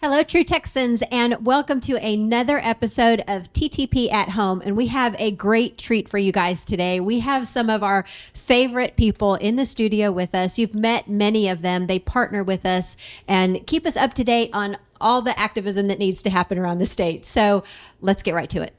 Hello, true Texans, and welcome to another episode of TTP at Home. And we have a great treat for you guys today. We have some of our favorite people in the studio with us. You've met many of them. They partner with us and keep us up to date on all the activism that needs to happen around the state. So let's get right to it.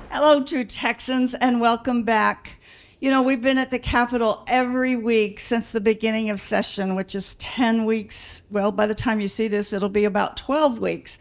Hello, true Texans, and welcome back. You know, we've been at the Capitol every week since the beginning of session, which is 10 weeks. Well, by the time you see this, it'll be about 12 weeks.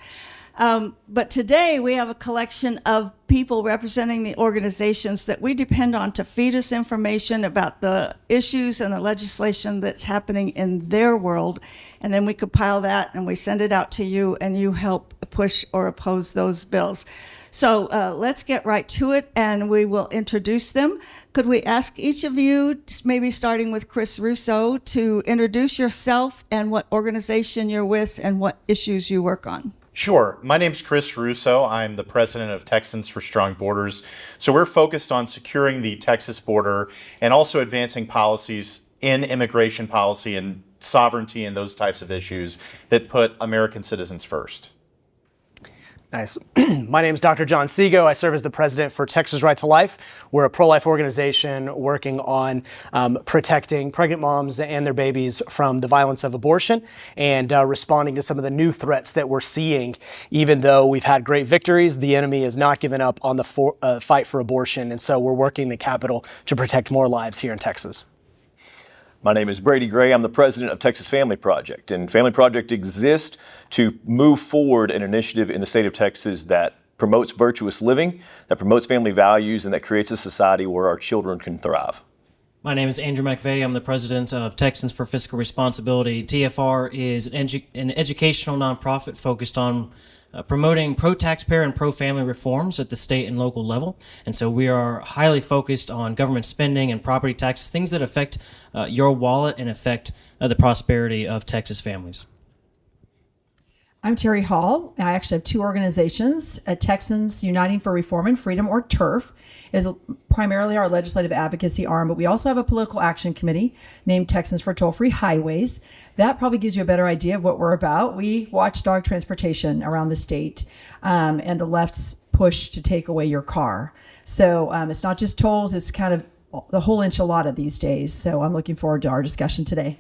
But today we have a collection of people representing the organizations that we depend on to feed us information about the issues and the legislation that's happening in their world. And then we compile that and we send it out to you, and you help push or oppose those bills. So let's get right to it, and we will introduce them. Could we ask each of you, maybe starting with Chris Russo, to introduce yourself and what organization you're with and what issues you work on? Sure. My name's Chris Russo. I'm the president of Texans for Strong Borders. So we're focused on securing the Texas border and also advancing policies in immigration policy and sovereignty and those types of issues that put American citizens first. Nice. My name is Dr. John Seago. I serve as the president for Texas Right to Life. We're a pro-life organization working on protecting pregnant moms and their babies from the violence of abortion and responding to some of the new threats that we're seeing. Even though we've had great victories, the enemy has not given up on the fight for abortion. And so we're working the Capitol to protect more lives here in Texas. My name is Brady. I'm the president of Texas Family Project, and Family Project exists to move forward an initiative in the state of Texas that promotes virtuous living, that promotes family values, and that creates a society where our children can thrive. My name is Andrew McVeigh. I'm the president of Texans for Fiscal Responsibility. TFR is an educational nonprofit focused on promoting pro-taxpayer and pro-family reforms at the state and local level. And so we are highly focused on government spending and property taxes, things that affect your wallet and affect the prosperity of Texas families. I'm Terri Hall. I actually have two organizations. Texans Uniting for Reform and Freedom, or TURF, is primarily our legislative advocacy arm, but we also have a political action committee named Texans for Toll-Free Highways. That probably gives you a better idea of what we're about. We watchdog transportation around the state and the left's push to take away your car. So it's not just tolls, it's kind of the whole enchilada these days. So I'm looking forward to our discussion today.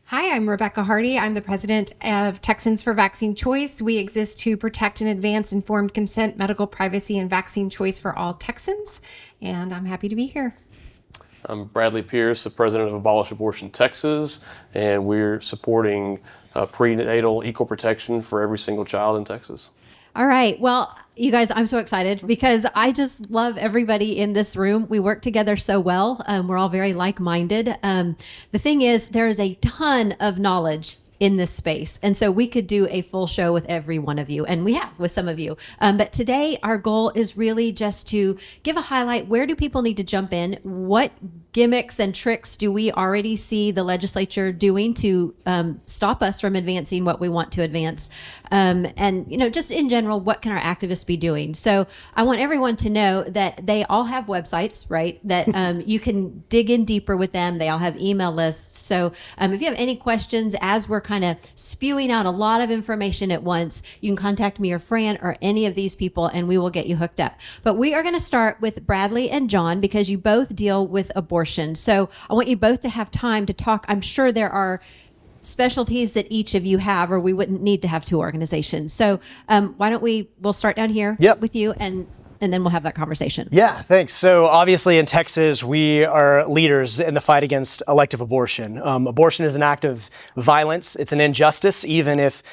Hi, I'm Rebecca Hardy. I'm the president of Texans for Vaccine Choice. We exist to protect and advance informed consent, medical privacy, and vaccine choice for all Texans. And I'm happy to be here. I'm Bradley Pierce, the president of Abolish Abortion Texas, and we're supporting prenatal equal protection for every single child in Texas. All right. Well, you guys, I'm so excited because I just love everybody in this room. We work together so well. We're all very like-minded. The thing is, there is a ton of knowledge in this space. And so we could do a full show with every one of you, and we have with some of you. But today our goal is really just to give a highlight. Where do people need to jump in? What gimmicks and tricks do we already see the legislature doing to stop us from advancing what we want to advance? And, you know, just in general, what can our activists be doing? So I want everyone to know that they all have websites, right? That you can dig in deeper with them. They all have email lists. So if you have any questions as we're kind of spewing out a lot of information at once, you can contact me or Fran or any of these people, and we will get you hooked up. But we are going to start with Bradley and John because you both deal with abortion. So I want you both to have time to talk. I'm sure there are specialties that each of you have, or we wouldn't need to have two organizations. So why don't we'll start down here with you, and then we'll have that conversation. Yeah, thanks. So obviously in Texas, we are leaders in the fight against elective abortion. Abortion is an act of violence. It's an injustice. Even if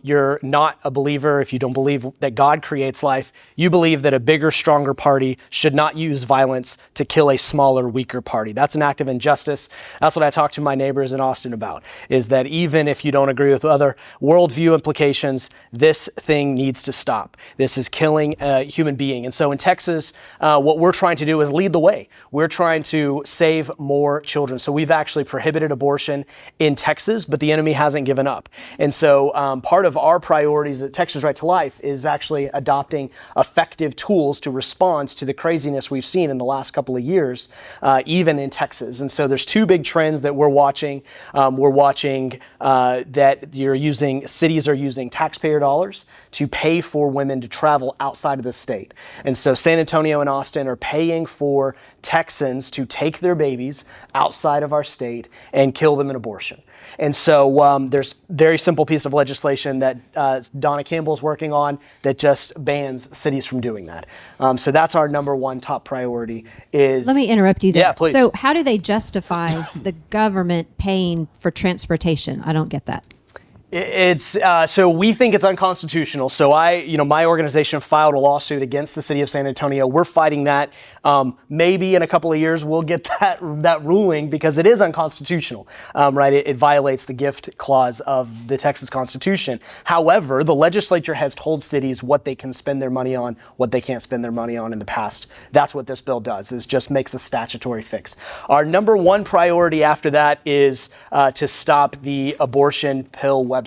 you're not a believer, if you don't believe that God creates life, you believe that a bigger, stronger party should not use violence to kill a smaller, weaker party. That's an act of injustice. That's what I talk to my neighbors in Austin about, is that even if you don't agree with other worldview implications, this thing needs to stop. This is killing human beings being. And so in Texas, what we're trying to do is lead the way. We're trying to save more children. So we've actually prohibited abortion in Texas, but the enemy hasn't given up. And so part of our priorities at Texas Right to Life is actually adopting effective tools to respond to the craziness we've seen in the last couple of years, even in Texas. And so there's two big trends that we're watching. We're watching that cities are using taxpayer dollars to pay for women to travel outside of the state. And so San Antonio and Austin are paying for Texans to take their babies outside of our state and kill them in abortion. And so there's a very simple piece of legislation that Donna Campbell's working on that just bans cities from doing that. So that's our number one top priority is... Let me interrupt you there. Yeah, please. So how do they justify the government paying for transportation? I don't get that. It's so we think it's unconstitutional. So my organization filed a lawsuit against the city of San Antonio. We're fighting that. Maybe in a couple of years we'll get that ruling because it is unconstitutional, right? It violates the gift clause of the Texas Constitution. However, the legislature has told cities what they can spend their money on, what they can't spend their money on in the past. That's what this bill does, is just makes a statutory fix. Our number one priority after that is to stop the abortion pill websites.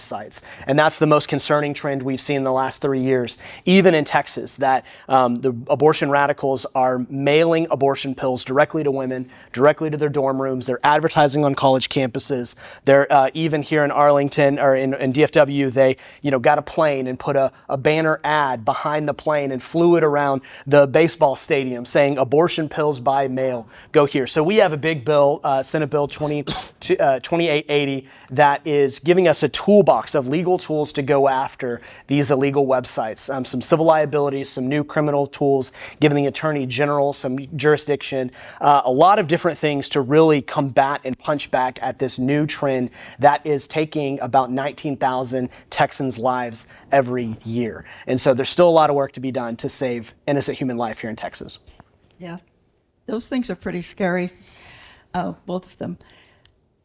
And that's the most concerning trend we've seen in the last 3 years, even in Texas, that the abortion radicals are mailing abortion pills directly to women, directly to their dorm rooms. They're advertising on college campuses. They're even here in Arlington or in DFW, they got a plane and put a banner ad behind the plane and flew it around the baseball stadium saying abortion pills by mail, go here. So we have a big bill, Senate Bill 2880, that is giving us a toolbox of legal tools to go after these illegal websites. Some civil liability, some new criminal tools, giving the Attorney General some jurisdiction, a lot of different things to really combat and punch back at this new trend that is taking about 19,000 Texans' lives every year. And so there's still a lot of work to be done to save innocent human life here in Texas. Yeah, those things are pretty scary, both of them.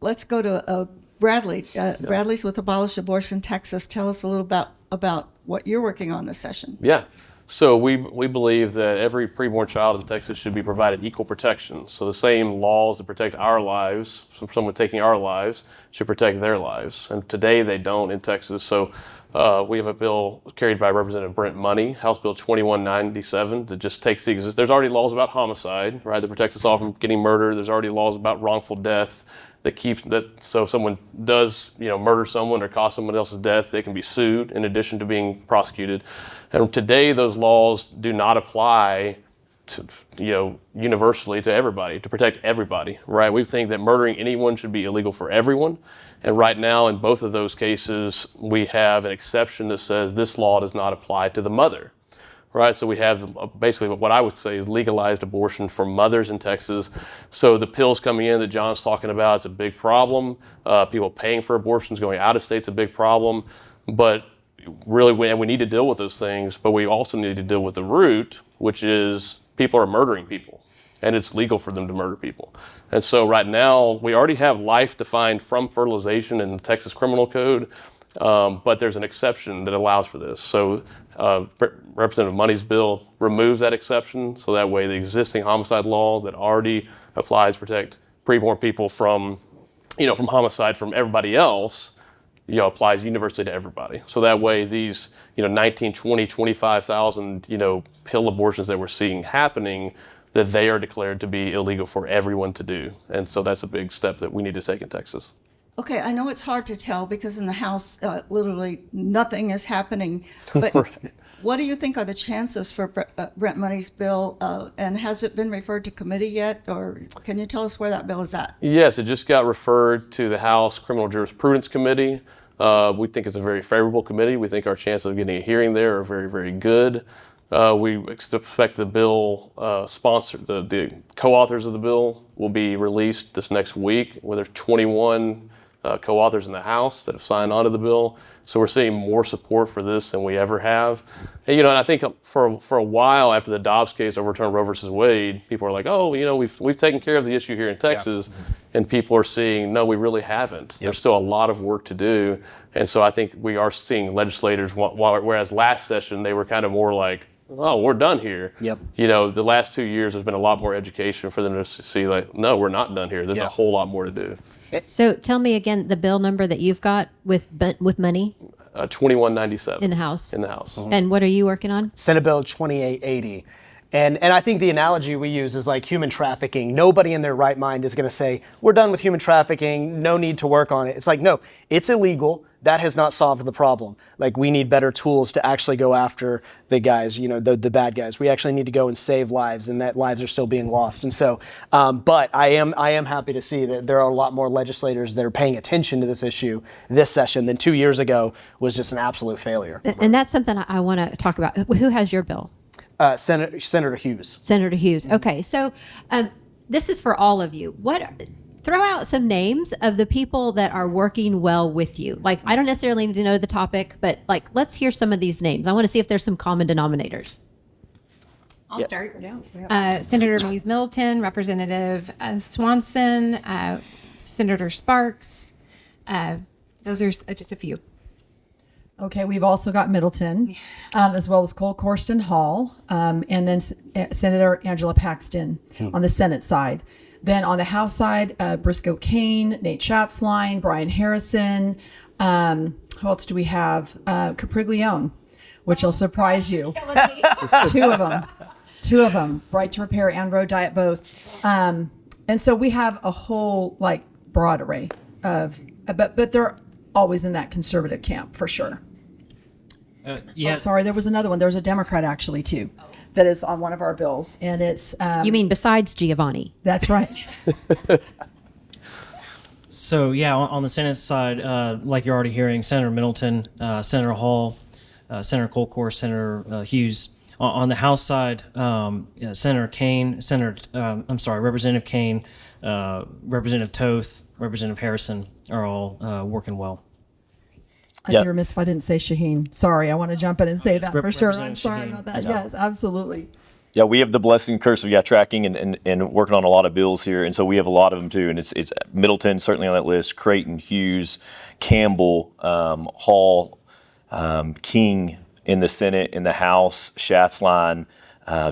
Let's go to Bradley. Bradley's with Abolish Abortion Texas. Tell us a little about what you're working on this session. Yeah. So we believe that every preborn child in Texas should be provided equal protection. So the same laws that protect our lives from someone taking our lives should protect their lives. And today they don't in Texas. So we have a bill carried by Representative Brent Money, House Bill 2197, that just takes there's already laws about homicide, right, that protects us all from getting murdered. There's already laws about wrongful death so if someone does murder someone or cause someone else's death, they can be sued in addition to being prosecuted. And today those laws do not apply to universally to everybody, to protect everybody, right? We think that murdering anyone should be illegal for everyone. And right now in both of those cases we have an exception that says this law does not apply to the mother. Right, so we have basically what I would say is legalized abortion for mothers in Texas. So the pills coming in that John's talking about, it's a big problem. People paying for abortions going out of state's a big problem. But really, we need to deal with those things, but we also need to deal with the root, which is people are murdering people, and it's legal for them to murder people. And so right now, we already have life defined from fertilization in the Texas Criminal Code, but there's an exception that allows for this. So Representative Money's bill removes that exception, so that way the existing homicide law that already applies to protect preborn people from homicide from everybody else, applies universally to everybody. So that way these 19, 20, 25,000 pill abortions that we're seeing happening, that they are declared to be illegal for everyone to do. And so that's a big step that we need to take in Texas. Okay, I know it's hard to tell because in the House, literally nothing is happening. But Right. What do you think are the chances for Brent Money's bill? And has it been referred to committee yet? Or can you tell us where that bill is at? Yes, it just got referred to the House Criminal Jurisprudence Committee. We think it's a very favorable committee. We think our chances of getting a hearing there are very, very good. We expect the bill the co-authors of the bill will be released this next week, where there's 21 co-authors in the House that have signed on to the bill. So we're seeing more support for this than we ever have. And, and I think for a while after the Dobbs case overturned Roe versus Wade, people are like, oh, we've taken care of the issue here in Texas. Yeah. And people are seeing, no, we really haven't. Yep. There's still a lot of work to do. And so I think we are seeing legislators, whereas last session they were kind of more like, oh, we're done here. Yep. You know, the last 2 years there's been a lot more education for them to see, like, no, we're not done here. There's a whole lot more to do. So tell me again the bill number that you've got with money 2197 in the House. In the House. And what are you working on? Senate Bill 2880. And I think the analogy we use is like human trafficking. Nobody in their right mind is going to say, we're done with human trafficking, no need to work on it. It's like, no, it's illegal. That has not solved the problem. Like, we need better tools to actually go after the guys, you know, the bad guys. We actually need to go and save lives, and that lives are still being lost. And so, but I am happy to see that there are a lot more legislators that are paying attention to this issue this session than 2 years ago was just an absolute failure. And that's something I want to talk about. Who has your bill? Senator Hughes. Senator Hughes. Okay, so this is for all of you. Throw out some names of the people that are working well with you. Like, I don't necessarily need to know the topic, but like, let's hear some of these names. I want to see if there's some common denominators. I'll start. Senator Louise Middleton, Representative Swanson, Senator Sparks. Those are just a few. Okay, we've also got Middleton, as well as Cole Corsten Hall, and then Senator Angela Paxton on the Senate side. Then on the House side, Briscoe Cain, Nate Schatzline, Brian Harrison. Who else do we have? Capriglione, which will surprise you. Two of them, Right to Repair and Road Diet both. And so we have a whole broad array of, but they're always in that conservative camp for sure. Yeah. Oh, sorry, there was another one. There's a Democrat actually too, that is on one of our bills, and it's. You mean besides Giovanni? That's right. So yeah, on the Senate side, like you're already hearing, Senator Middleton, Senator Hall, Senator Colcord, Senator Hughes. On the House side, Senator Cain, Representative Cain, Representative Toth, Representative Harrison are all working well. I'd be remiss if I didn't say Shaheen. Sorry, I want to jump in and say that for sure. I'm sorry Shaheen. about that. Yes, absolutely. Yeah, we have the blessing and curse of tracking and working on a lot of bills here, and so we have a lot of them too. And it's Middleton certainly on that list, Creighton, Hughes, Campbell, Hall, King in the Senate, in the House, Schatzline,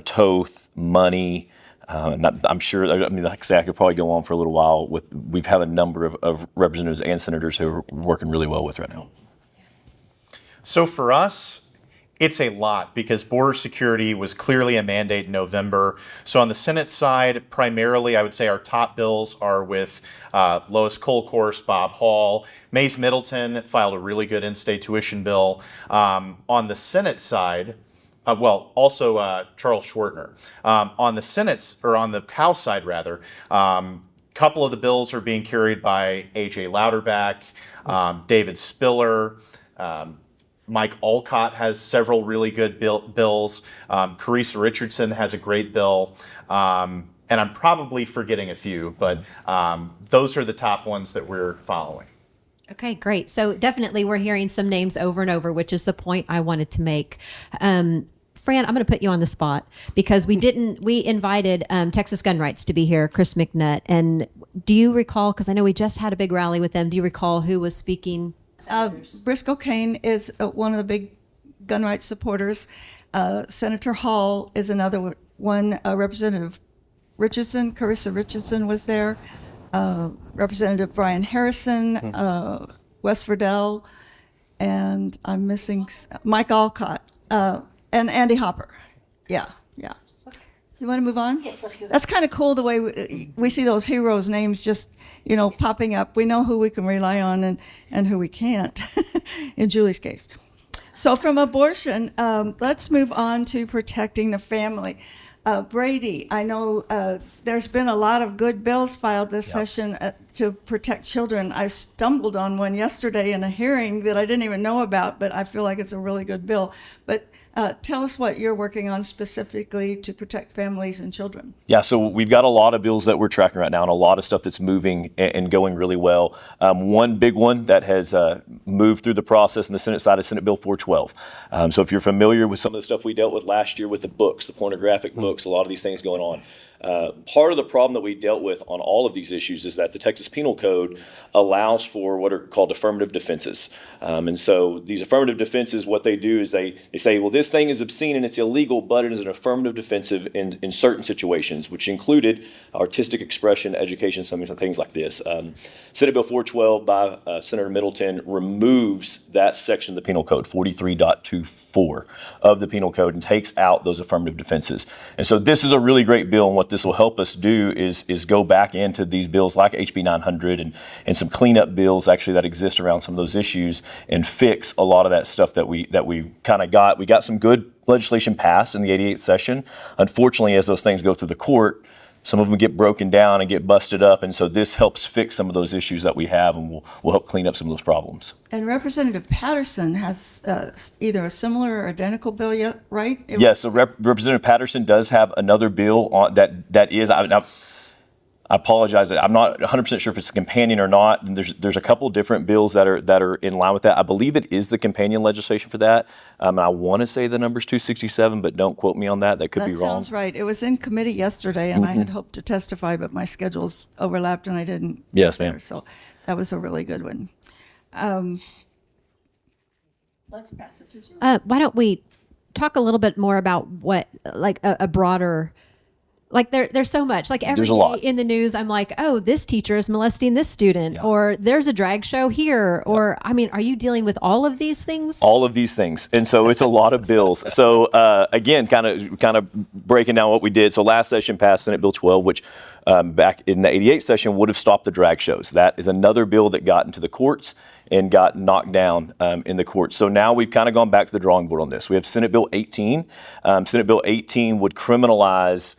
Toth, Money. I'm sure. I mean, like I say, I could probably go on for a little while. We've had a number of representatives and senators who are working really well with right now. So for us, it's a lot because border security was clearly a mandate in November. So on the Senate side, primarily, I would say our top bills are with Lois Colcourse, Bob Hall. Mays Middleton filed a really good in-state tuition bill. On the Senate side, also Charles Schwartner. On the House side, rather, couple of the bills are being carried by A.J. Louderback, David Spiller. Mike Olcott has several really good bills. Carissa Richardson has a great bill. And I'm probably forgetting a few, but those are the top ones that we're following. Okay, great. So definitely we're hearing some names over and over, which is the point I wanted to make. Fran, I'm going to put you on the spot because we invited Texas Gun Rights to be here, Chris McNutt. And do you recall, because I know we just had a big rally with them, do you recall who was speaking? Briscoe Cain is one of the big gun rights supporters. Senator Hall is another one. Representative Richardson, Carissa Richardson was there. Representative Brian Harrison, Wes Verdell, and I'm missing Mike Olcott, and Andy Hopper. Yeah. You want to move on? Yes, let's move on. That's kind of cool the way we see those heroes' names just, popping up. We know who we can rely on and who we can't, in Julie's case. So from abortion, let's move on to protecting the family. Brady, I know there's been a lot of good bills filed this session to protect children. I stumbled on one yesterday in a hearing that I didn't even know about, but I feel like it's a really good bill. But tell us what you're working on specifically to protect families and children. Yeah, so we've got a lot of bills that we're tracking right now and a lot of stuff that's moving and going really well. One big one that has moved through the process in the Senate side is Senate Bill 412. So if you're familiar with some of the stuff we dealt with last year with the books, the pornographic books, a lot of these things going on. Part of the problem that we dealt with on all of these issues is that the Texas Penal Code allows for what are called affirmative defenses. And so these affirmative defenses, what they do is they say, well, this thing is obscene and it's illegal, but it is an affirmative defensive in certain situations, which included artistic expression, education, some things like this. Senate Bill 412 by Senator Middleton removes that section of the Penal Code, 43.24 of the Penal Code, and takes out those affirmative defenses. And so this is a really great bill, and what this will help us do is go back into these bills like HB 900 and some cleanup bills actually that exist around some of those issues and fix a lot of that stuff that we kind of got. We got some good legislation passed in the 88th session. Unfortunately, as those things go through the court, some of them get broken down and get busted up, and so this helps fix some of those issues that we have, and will help clean up some of those problems. And Representative Patterson has either a similar or identical bill yet, right? Yes, so Representative Patterson does have another bill on that is. I apologize. I'm not 100% sure if it's a companion or not. And there's a couple different bills that are in line with that. I believe it is the companion legislation for that. I want to say the number's 267, but don't quote me on that. That could be wrong. That sounds right. It was in committee yesterday, and I had hoped to testify, but my schedules overlapped, and I didn't. Yes, ma'am. So that was a really good one. Let's pass it to Julie. Why don't we talk a little bit more about what, like a broader, like there's so much, like every day in the news, I'm like, oh, this teacher is molesting this student, or there's a drag show here, or, I mean, are you dealing with all of these things? All of these things. And so it's a lot of bills. So again, kind of breaking down what we did. So last session passed Senate Bill 12, which back in the 88th session would have stopped the drag shows. That is another bill that got into the courts and got knocked down in the courts. So now we've kind of gone back to the drawing board on this. We have Senate Bill 18. Senate Bill 18 would criminalize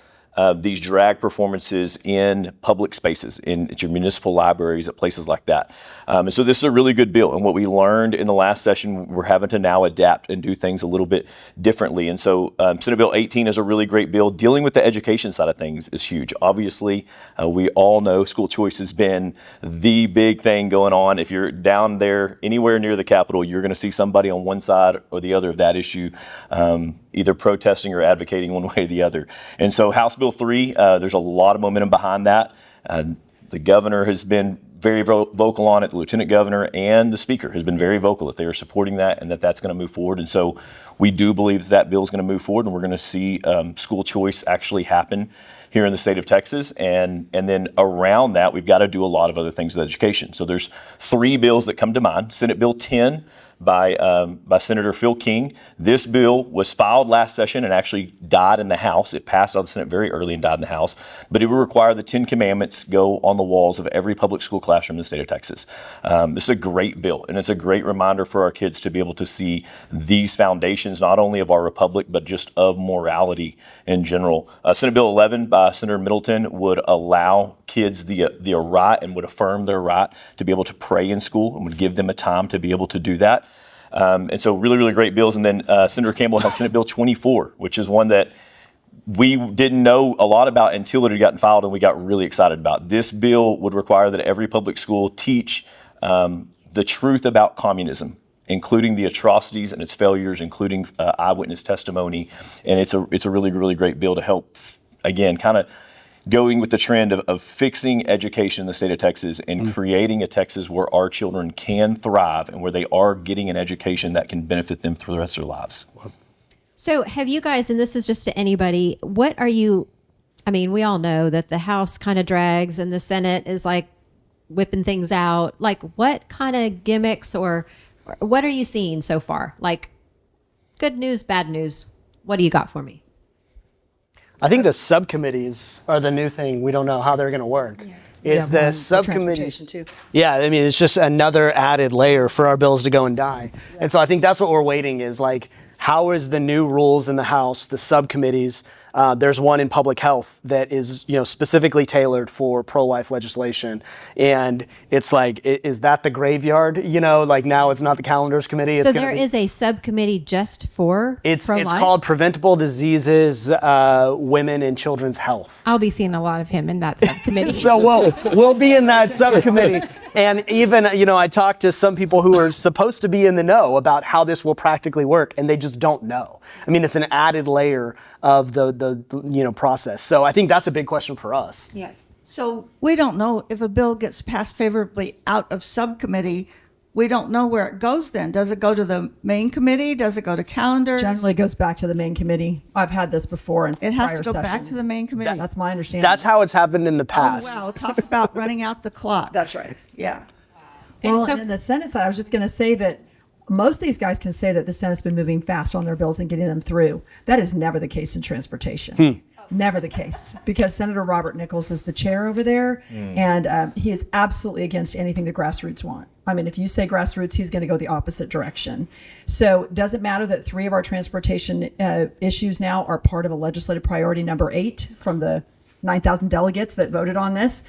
these drag performances in public spaces, at your municipal libraries, at places like that. And so this is a really good bill. And what we learned in the last session, we're having to now adapt and do things a little bit differently. And so Senate Bill 18 is a really great bill. Dealing with the education side of things is huge. Obviously, we all know school choice has been the big thing going on. If you're down there anywhere near the Capitol, you're going to see somebody on one side or the other of that issue, either protesting or advocating one way or the other. And so House Bill 3, there's a lot of momentum behind that. The governor has been very vocal on it. The lieutenant governor and the speaker has been very vocal that they are supporting that and that's going to move forward. And so we do believe that bill is going to move forward, and we're going to see school choice actually happen here in the state of Texas. And then around that, we've got to do a lot of other things with education. So there's 3 bills that come to mind. Senate Bill 10 by Senator Phil King. This bill was filed last session and actually died in the House. It passed out of the Senate very early and died in the House. But it would require the 10 Commandments go on the walls of every public school classroom in the state of Texas. This is a great bill, and it's a great reminder for our kids to be able to see these foundations, not only of our republic, but just of morality in general. Senate Bill 11 by Senator Middleton would allow kids the right and would affirm their right to be able to pray in school and would give them a time to be able to do that. And so really, really great bills. And then Senator Campbell has Senate Bill 24, which is one that we didn't know a lot about until it had gotten filed, and we got really excited about. This bill would require that every public school teach the truth about communism, including the atrocities and its failures, including eyewitness testimony. And it's a really, really great bill to help, again, kind of going with the trend of fixing education in the state of Texas and creating a Texas where our children can thrive and where they are getting an education that can benefit them through the rest of their lives. So have you guys, and this is just to anybody, what are you, I mean, we all know that the House kind of drags and the Senate is like whipping things out. Like, what kind of gimmicks or what are you seeing so far? Like, good news, bad news. What do you got for me? I think the subcommittees are the new thing. We don't know how they're going to work. Is the subcommittees? Yeah, I mean, it's just another added layer for our bills to go and die. And so I think that's what we're waiting is like, how is the new rules in the House, the subcommittees? There's one in public health that is, specifically tailored for pro-life legislation. And it's like, is that the graveyard? Like now it's not the calendars committee. So there is a subcommittee just for pro-life? It's called Preventable Diseases, Women and Children's Health. I'll be seeing a lot of him in that subcommittee. So we'll be in that subcommittee. And even, I talked to some people who are supposed to be in the know about how this will practically work, and they just don't know. I mean, it's an added layer of the process. So I think that's a big question for us. Yes. So we don't know if a bill gets passed favorably out of subcommittee. We don't know where it goes then. Does it go to the main committee? Does it go to calendars? Generally it goes back to the main committee. I've had this before in It has prior to go back sessions. to the main committee. That's my understanding. That's how it's happened in the Oh, past. wow. Talk about running out the clock. That's right. Yeah. Well, And so- and in the Senate side, I was just going to say that most of these guys can say that the Senate's been moving fast on their bills and getting them through. That is never the case in transportation. Never the case, because Senator Robert Nichols is the chair over there, and he is absolutely against anything the grassroots want. I mean, if you say grassroots, he's going to go the opposite direction. So it doesn't matter that 3 of our transportation issues now are part of a legislative priority number 8 from the 9,000 delegates that voted on this.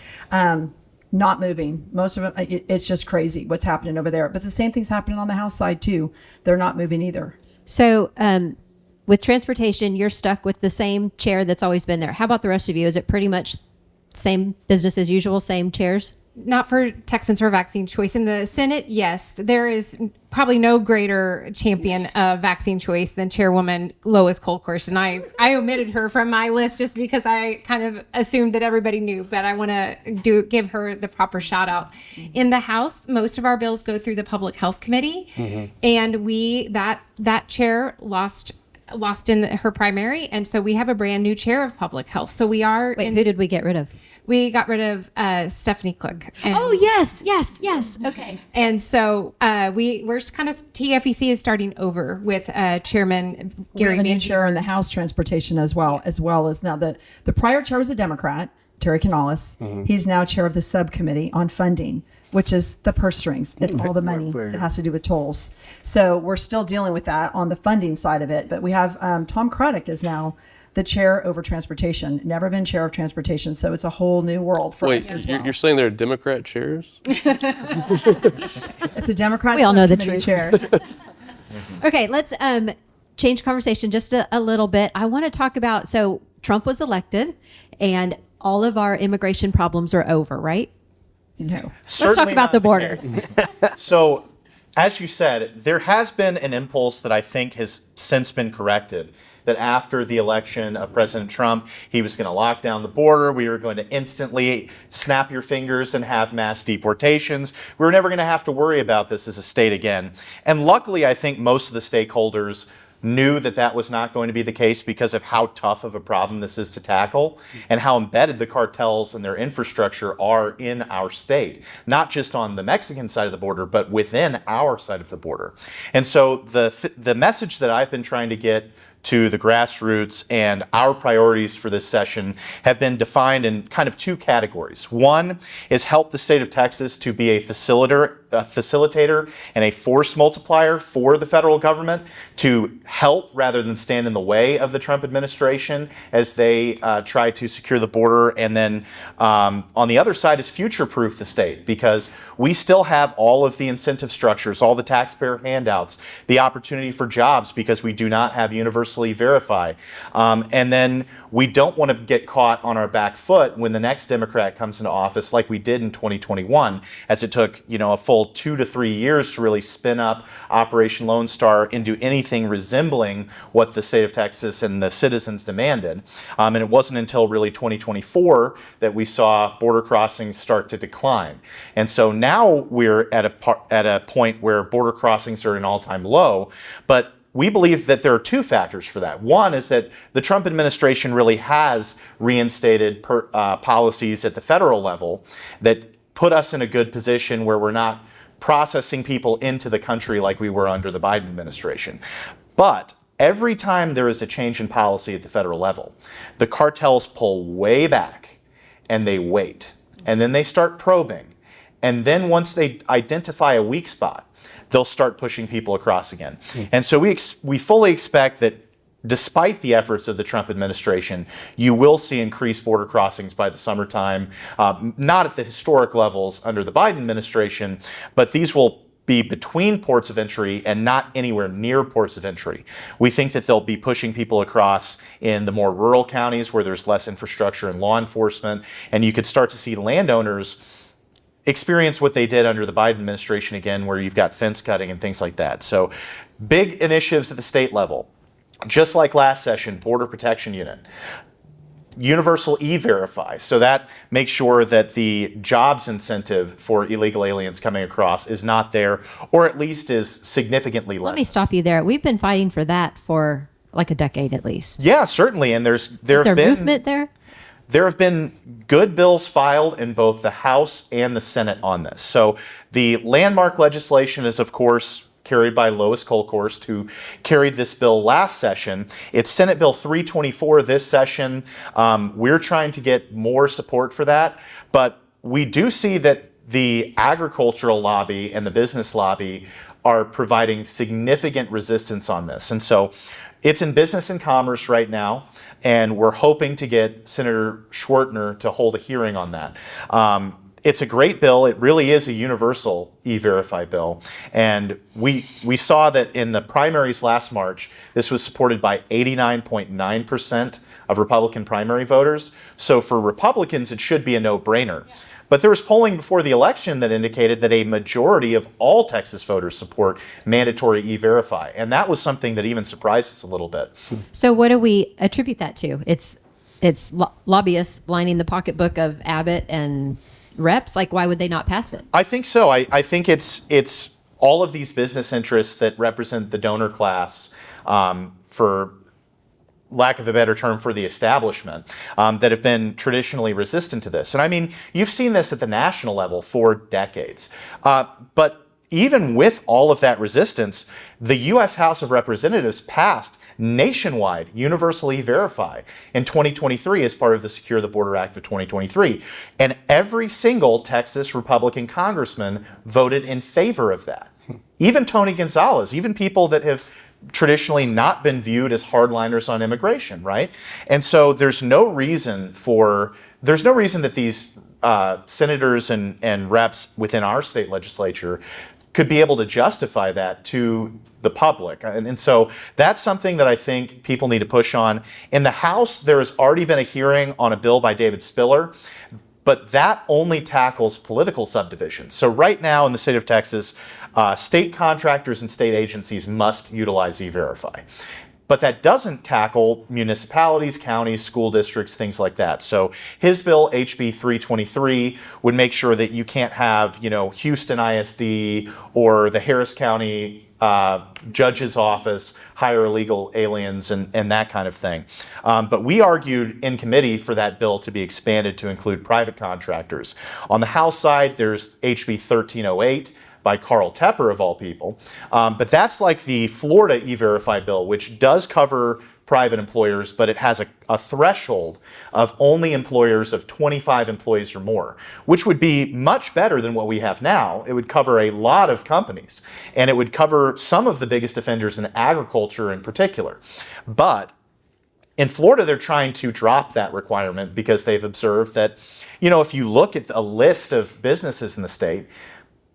Not moving. Most of it, it's just crazy what's happening over there. But the same thing's happening on the House side too. They're not moving either. So with transportation, you're stuck with the same chair that's always been there. How about the rest of you? Is it pretty much same business as usual, same chairs? Not for Texans for vaccine choice. In the Senate, yes, there is probably no greater champion of vaccine choice than Chairwoman Lois Kolkhorst. And I omitted her from my list just because I kind of assumed that everybody knew, but I want to give her the proper shout out. In the House, most of our bills go through the Public Health Committee, and that chair lost in her primary, and so we have a brand new chair of public health. So we are. Wait, who did we get rid of? We got rid of Stephanie Cook. And, Oh, yes. Okay. and so we're kind of TFEC is starting over with Chairman We Gary have a new Van chair in the House transportation as well as now the prior chair was a Democrat, Terri Canales. He's now chair of the subcommittee on funding, which is the purse strings. It's all the money that has to do with tolls. So we're still dealing with that on the funding side of it. But we have Tom Craddock is now the chair over transportation. Never been chair of transportation, so it's a whole new world for us as well. You're saying they're Democrat chairs? It's a Democrat. We all know the subcommittee truth. chair. Okay, let's change conversation just a little bit. I want to talk about, so Trump was elected and all of our immigration problems are over, right? No. Let's talk about the border. So, as you said, there has been an impulse that I think has since been corrected. That after the election of President Trump, he was going to lock down the border. We were going to instantly snap your fingers and have mass deportations. We were never going to have to worry about this as a state again. And luckily, I think most of the stakeholders knew that that was not going to be the case because of how tough of a problem this is to tackle and how embedded the cartels and their infrastructure are in our state, not just on the Mexican side of the border, but within our side of the border. And so the message that I've been trying to get to the grassroots and our priorities for this session have been defined in kind of 2 categories. One is help the state of Texas to be a facilitator and a force multiplier for the federal government to help rather than stand in the way of the Trump administration as they try to secure the border. And then on the other side is future-proof the state, because we still have all of the incentive structures, all the taxpayer handouts, the opportunity for jobs because we do not have universally verify. And then we don't want to get caught on our back foot when the next Democrat comes into office like we did in 2021, as it took a full 2 to 3 years to really spin up Operation Lone Star into anything resembling what the state of Texas and the citizens demanded. And it wasn't until really 2024 that we saw border crossings start to decline. And so now we're at a point where border crossings are at an all-time low, but we believe that there are 2 factors for that. One is that the Trump administration really has reinstated policies at the federal level that put us in a good position where we're not processing people into the country like we were under the Biden administration. But every time there is a change in policy at the federal level, the cartels pull way back and they wait. And then they start probing. And then once they identify a weak spot, they'll start pushing people across again. And so we fully expect that despite the efforts of the Trump administration, you will see increased border crossings by the summertime, not at the historic levels under the Biden administration, but these will be between ports of entry and not anywhere near ports of entry. We think that they'll be pushing people across in the more rural counties where there's less infrastructure and law enforcement, and you could start to see landowners experience what they did under the Biden administration again, where you've got fence cutting and things like that. So big initiatives at the state level. Just like last session, Border Protection Unit. Universal E-Verify, so that makes sure that the jobs incentive for illegal aliens coming across is not there, or at least is significantly less. Let me stop you there. We've been fighting for that for like a decade at least. Yeah, certainly, and Is there movement there? There have been good bills filed in both the House and the Senate on this. So the landmark legislation is, of course, carried by Lois Kolkhorst, who carried this bill last session. It's Senate Bill 324 this session. We're trying to get more support for that, but we do see that the agricultural lobby and the business lobby are providing significant resistance on this. And so it's in Business and Commerce right now, and we're hoping to get Senator Schwertner to hold a hearing on that. It's a great bill. It really is a universal E-Verify bill. And we saw that in the primaries last March, this was supported by 89.9% of Republican primary voters. So for Republicans, it should be a no-brainer. But there was polling before the election that indicated that a majority of all Texas voters support mandatory E-Verify. And that was something that even surprised us a little bit. So what do we attribute that to? It's lobbyists lining the pocketbook of Abbott and reps. Like, why would they not pass it? I think so. I think it's all of these business interests that represent the donor class, for lack of a better term, for the establishment, that have been traditionally resistant to this. And I mean, you've seen this at the national level for decades. But even with all of that resistance, the U.S. House of Representatives passed nationwide universal E-Verify in 2023 as part of the Secure the Border Act of 2023. And every single Texas Republican congressman voted in favor of that. Even Tony Gonzalez, even people that have traditionally not been viewed as hardliners on immigration, right? And so there's no reason that these senators and reps within our state legislature could be able to justify that to the public. And so that's something that I think people need to push on. In the House, there has already been a hearing on a bill by David Spiller, but that only tackles political subdivisions. So right now in the state of Texas, state contractors and state agencies must utilize E-Verify. But that doesn't tackle municipalities, counties, school districts, things like that. So his bill, HB 323, would make sure that you can't have, Houston ISD or the Harris County judge's office hire illegal aliens and that kind of thing. But we argued in committee for that bill to be expanded to include private contractors. On the House side, there's HB 1308, by Carl Tepper, of all people. But that's like the Florida E-Verify bill, which does cover private employers, but it has a threshold of only employers of 25 employees or more, which would be much better than what we have now. It would cover a lot of companies, and it would cover some of the biggest offenders in agriculture in particular. But in Florida, they're trying to drop that requirement because they've observed that, if you look at a list of businesses in the state,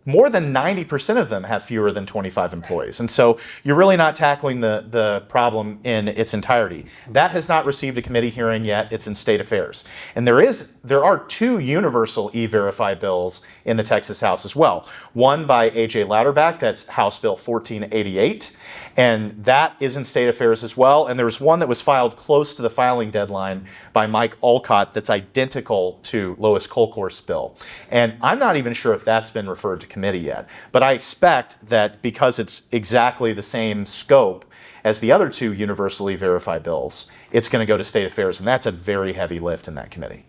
more than 90% of them have fewer than 25 employees. And so you're really not tackling the problem in its entirety. That has not received a committee hearing yet. It's in state affairs. And there are two universal E-Verify bills in the Texas House as well. One by A.J. Louderback, that's House Bill 1488, and that is in state affairs as well. And there's one that was filed close to the filing deadline by Mike Olcott that's identical to Lois Kolkhorst's bill. And I'm not even sure if that's been referred to committee yet. But I expect that because it's exactly the same scope as the other two universal E-Verify bills, it's going to go to state affairs, and that's a very heavy lift in that committee.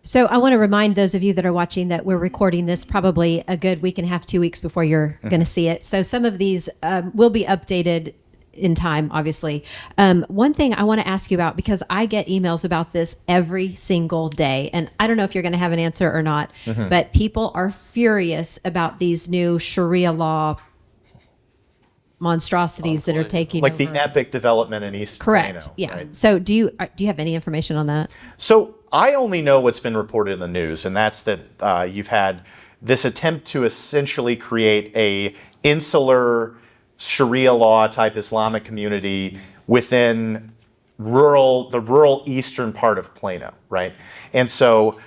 So I want to remind those of you that are watching that we're recording this probably a good week and a half, 2 weeks before you're going to see it. So some of these will be updated in time, obviously. One thing I want to ask you about, because I get emails about this every single day, and I don't know if you're going to have an answer or not, but people are furious about these new Sharia law monstrosities that are taking like over. the epic development in East Correct. Plano, Yeah. right? So do you have any information on that? So I only know what's been reported in the news, and that's that you've had this attempt to essentially create a insular Sharia law type Islamic community within the rural eastern part of Plano, right? And so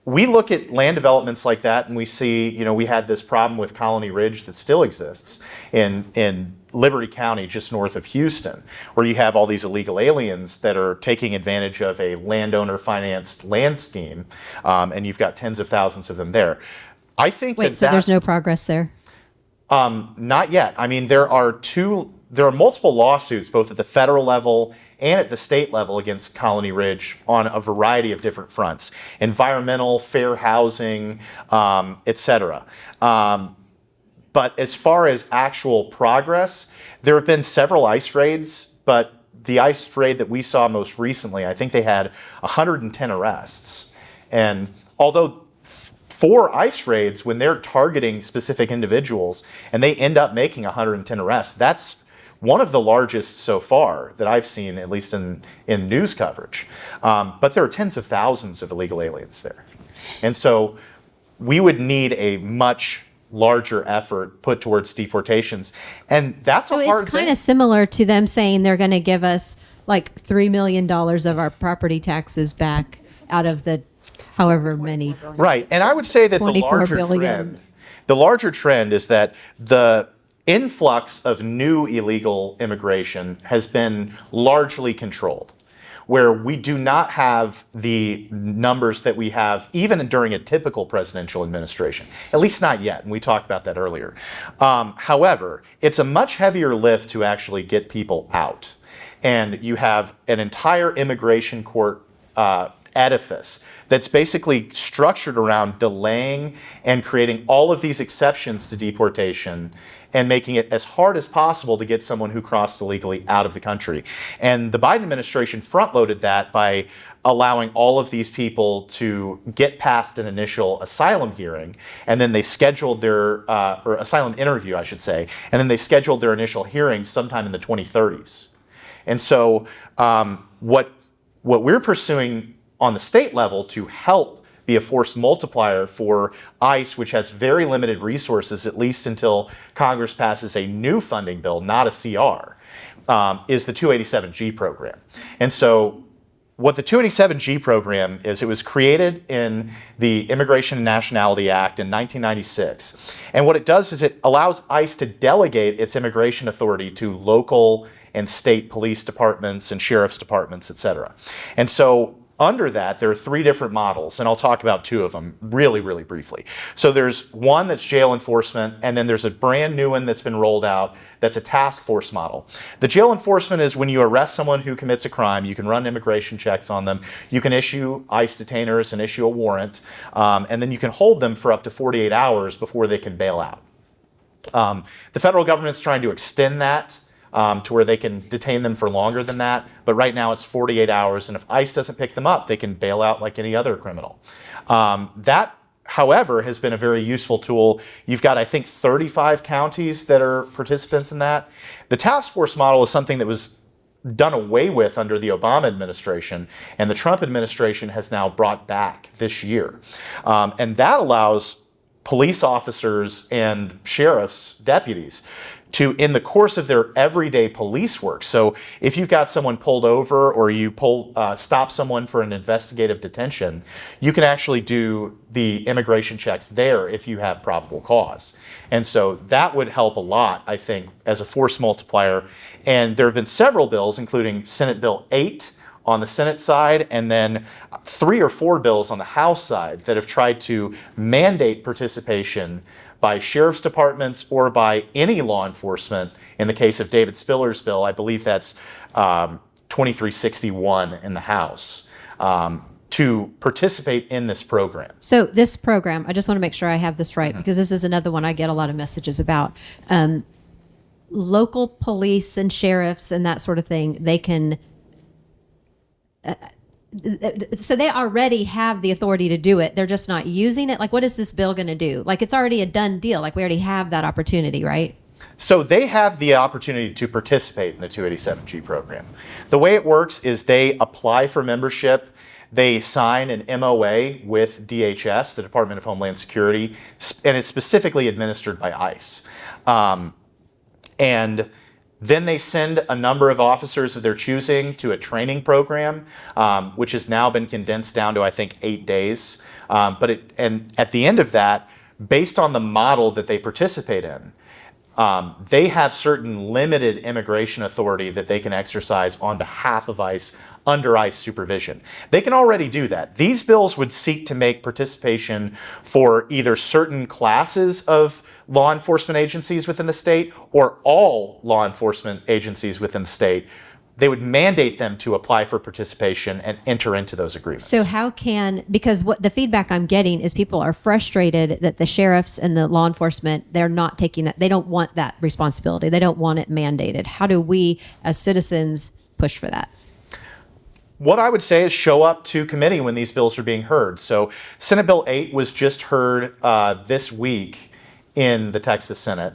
we look at land developments like that and we see, we had this problem with Colony Ridge that still exists in Liberty County, just north of Houston, where you have all these illegal aliens that are taking advantage of a landowner-financed land scheme, and you've got tens of thousands of them there. I think Wait, so there's no progress there? Not yet. I mean, there are multiple lawsuits, both at the federal level and at the state level, against Colony Ridge on a variety of different fronts: environmental, fair housing, etc. But as far as actual progress, there have been several ICE raids, but the ICE raid that we saw most recently, I think they had 110 arrests. And although for ICE raids, when they're targeting specific individuals and they end up making 110 arrests, that's one of the largest so far that I've seen, at least in news coverage. But there are tens of thousands of illegal aliens there. And so we would need a much larger effort put towards deportations. And that's a hard thing. So it's kind of similar to them saying they're going to give us like $3 million of our property taxes back out of the however many. Right. And I would say that the larger trend is that the influx of new illegal immigration has been largely controlled, where we do not have the numbers that we have even during a typical presidential administration, at least not yet, and we talked about that earlier. However, it's a much heavier lift to actually get people out. And you have an entire immigration court edifice that's basically structured around delaying and creating all of these exceptions to deportation and making it as hard as possible to get someone who crossed illegally out of the country. And the Biden administration front-loaded that by allowing all of these people to get past an initial asylum hearing, and then they scheduled their, or asylum interview, I should say, and then they scheduled their initial hearing sometime in the 2030s. And so what we're pursuing on the state level to help be a force multiplier for ICE, which has very limited resources, at least until Congress passes a new funding bill, not a CR, is the 287G program. And so what the 287G program is, it was created in the Immigration and Nationality Act in 1996. And what it does is it allows ICE to delegate its immigration authority to local and state police departments and sheriff's departments, et cetera. And so under that, there are three different models, and I'll talk about two of them really, really briefly. So there's one that's jail enforcement, and then there's a brand new one that's been rolled out that's a task force model. The jail enforcement is when you arrest someone who commits a crime, you can run immigration checks on them, you can issue ICE detainers and issue a warrant, and then you can hold them for up to 48 hours before they can bail out. The federal government's trying to extend that to where they can detain them for longer than that. But right now it's 48 hours, and if ICE doesn't pick them up, they can bail out like any other criminal. That, however, has been a very useful tool. You've got, I think, 35 counties that are participants in that. The task force model is something that was done away with under the Obama administration, and the Trump administration has now brought back this year. And that allows police officers and sheriff's deputies to, in the course of their everyday police work. So if you've got someone pulled over or you stop someone for an investigative detention, you can actually do the immigration checks there if you have probable cause. And so that would help a lot, I think, as a force multiplier. And there have been several bills, including Senate Bill 8 on the Senate side, and then 3 or 4 bills on the House side that have tried to mandate participation by sheriff's departments or by any law enforcement. In the case of David Spiller's bill, I believe that's 2361 in the House, to participate in this program. So this program, I just want to make sure I have this right, because this is another one I get a lot of messages about. Local police and sheriffs and that sort of thing, they can... so they already have the authority to do it. They're just not using it. Like, what is this bill going to do? Like, it's already a done deal. Like, we already have that opportunity, right? So they have the opportunity to participate in the 287G program. The way it works is they apply for membership. They sign an MOA with DHS, the Department of Homeland Security, and it's specifically administered by ICE. And then they send a number of officers of their choosing to a training program, which has now been condensed down to, I think, 8 days. And at the end of that, based on the model that they participate in, they have certain limited immigration authority that they can exercise on behalf of ICE under ICE supervision. They can already do that. These bills would seek to make participation for either certain classes of law enforcement agencies within the state or all law enforcement agencies within the state. They would mandate them to apply for participation and enter into those agreements. So because what the feedback I'm getting is people are frustrated that the sheriffs and the law enforcement, they're not taking that. They don't want that responsibility. They don't want it mandated. How do we as citizens push for that? What I would say is show up to committee when these bills are being heard. So Senate Bill 8 was just heard this week in the Texas Senate.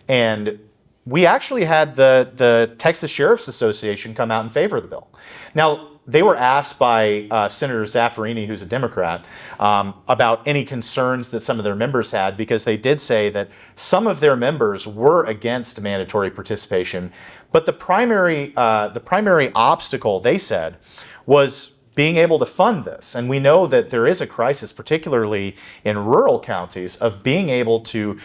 And we actually had the Texas Sheriff's Association come out in favor of the bill. Now, they were asked by Senator Zaffirini, who's a Democrat, about any concerns that some of their members had, because they did say that some of their members were against mandatory participation. But the primary obstacle, they said, was being able to fund this. And we know that there is a crisis, particularly in rural counties, of being able to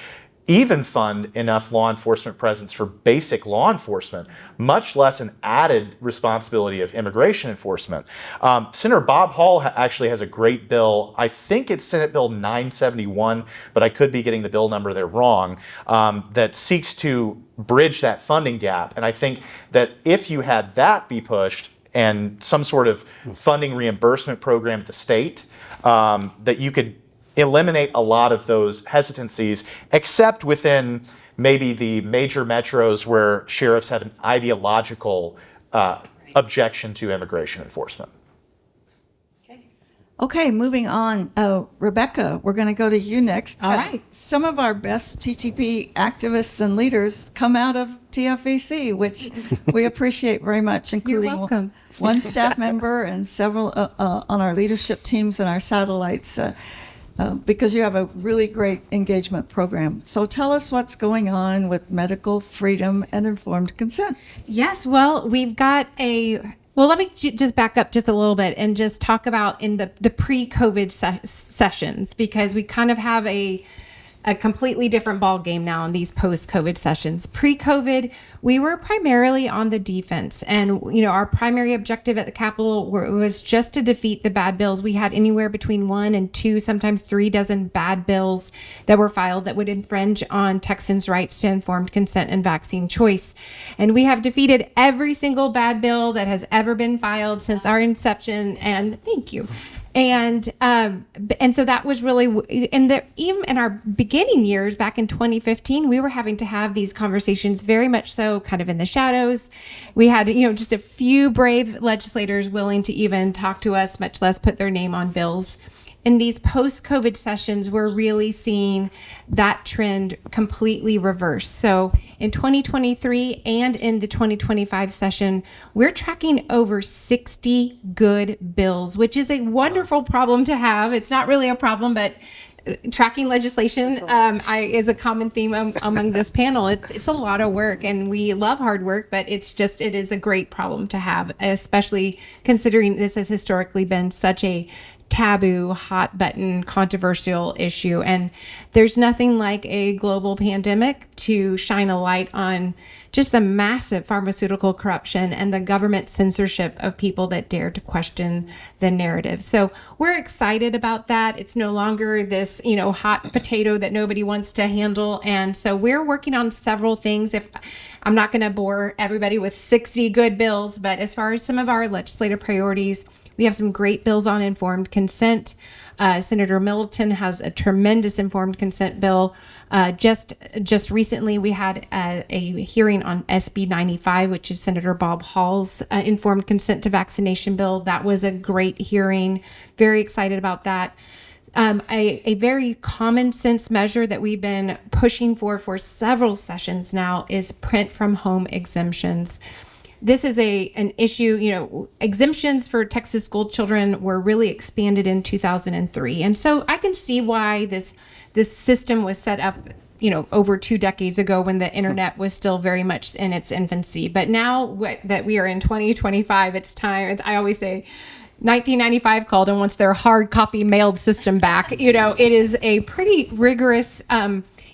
even fund enough law enforcement presence for basic law enforcement, much less an added responsibility of immigration enforcement. Senator Bob Hall actually has a great bill. I think it's Senate Bill 971, but I could be getting the bill number there wrong, that seeks to bridge that funding gap. And I think that if you had that be pushed and some sort of funding reimbursement program at the state, that you could eliminate a lot of those hesitancies, except within maybe the major metros where sheriffs have an ideological objection to immigration enforcement. Okay, moving on. Rebecca, we're going to go to you next. All right. Some of our best TTP activists and leaders come out of TFVC, which we appreciate very much, including You're welcome. one staff member and several on our leadership teams and our satellites, because you have a really great engagement program. So tell us what's going on with medical freedom and informed consent. Yes, well, we've got well, let me just back up just a little bit and just talk about in the pre-COVID sessions, because we kind of have a completely different ball game now in these post-COVID sessions. Pre-COVID, we were primarily on the defense, and our primary objective at the Capitol was just to defeat the bad bills. We had anywhere between 1 and 2, sometimes 3 dozen bad bills that were filed that would infringe on Texans' rights to informed consent and vaccine choice. And we have defeated every single bad bill that has ever been filed since our inception. And thank you. And so that was really, even in our beginning years back in 2015, we were having to have these conversations very much so kind of in the shadows. We had, just a few brave legislators willing to even talk to us, much less put their name on bills. In these post-COVID sessions, we're really seeing that trend completely reverse. So in 2023 and in the 2025 session, we're tracking over 60 good bills, which is a wonderful problem to have. It's not really a problem, but tracking legislation is a common theme among this panel. It's a lot of work, and we love hard work, but it is a great problem to have, especially considering this has historically been such a taboo, hot button, controversial issue. And there's nothing like a global pandemic to shine a light on just the massive pharmaceutical corruption and the government censorship of people that dare to question the narrative. So we're excited about that. It's no longer this, hot potato that nobody wants to handle. And so we're working on several things. I'm not going to bore everybody with 60 good bills, but as far as some of our legislative priorities, we have some great bills on informed consent. Senator Middleton has a tremendous informed consent bill. Just recently, we had a hearing on SB 95, which is Senator Bob Hall's informed consent to vaccination bill. That was a great hearing. Very excited about that. A very common sense measure that we've been pushing for several sessions now is print from home exemptions. This is an issue, exemptions for Texas school children were really expanded in 2003. And so I can see why this system was set up, over 2 decades ago when the internet was still very much in its infancy. But now that we are in 2025, it's time. I always say, 1995 called and wants their hard copy mailed system back. You know, it is a pretty rigorous,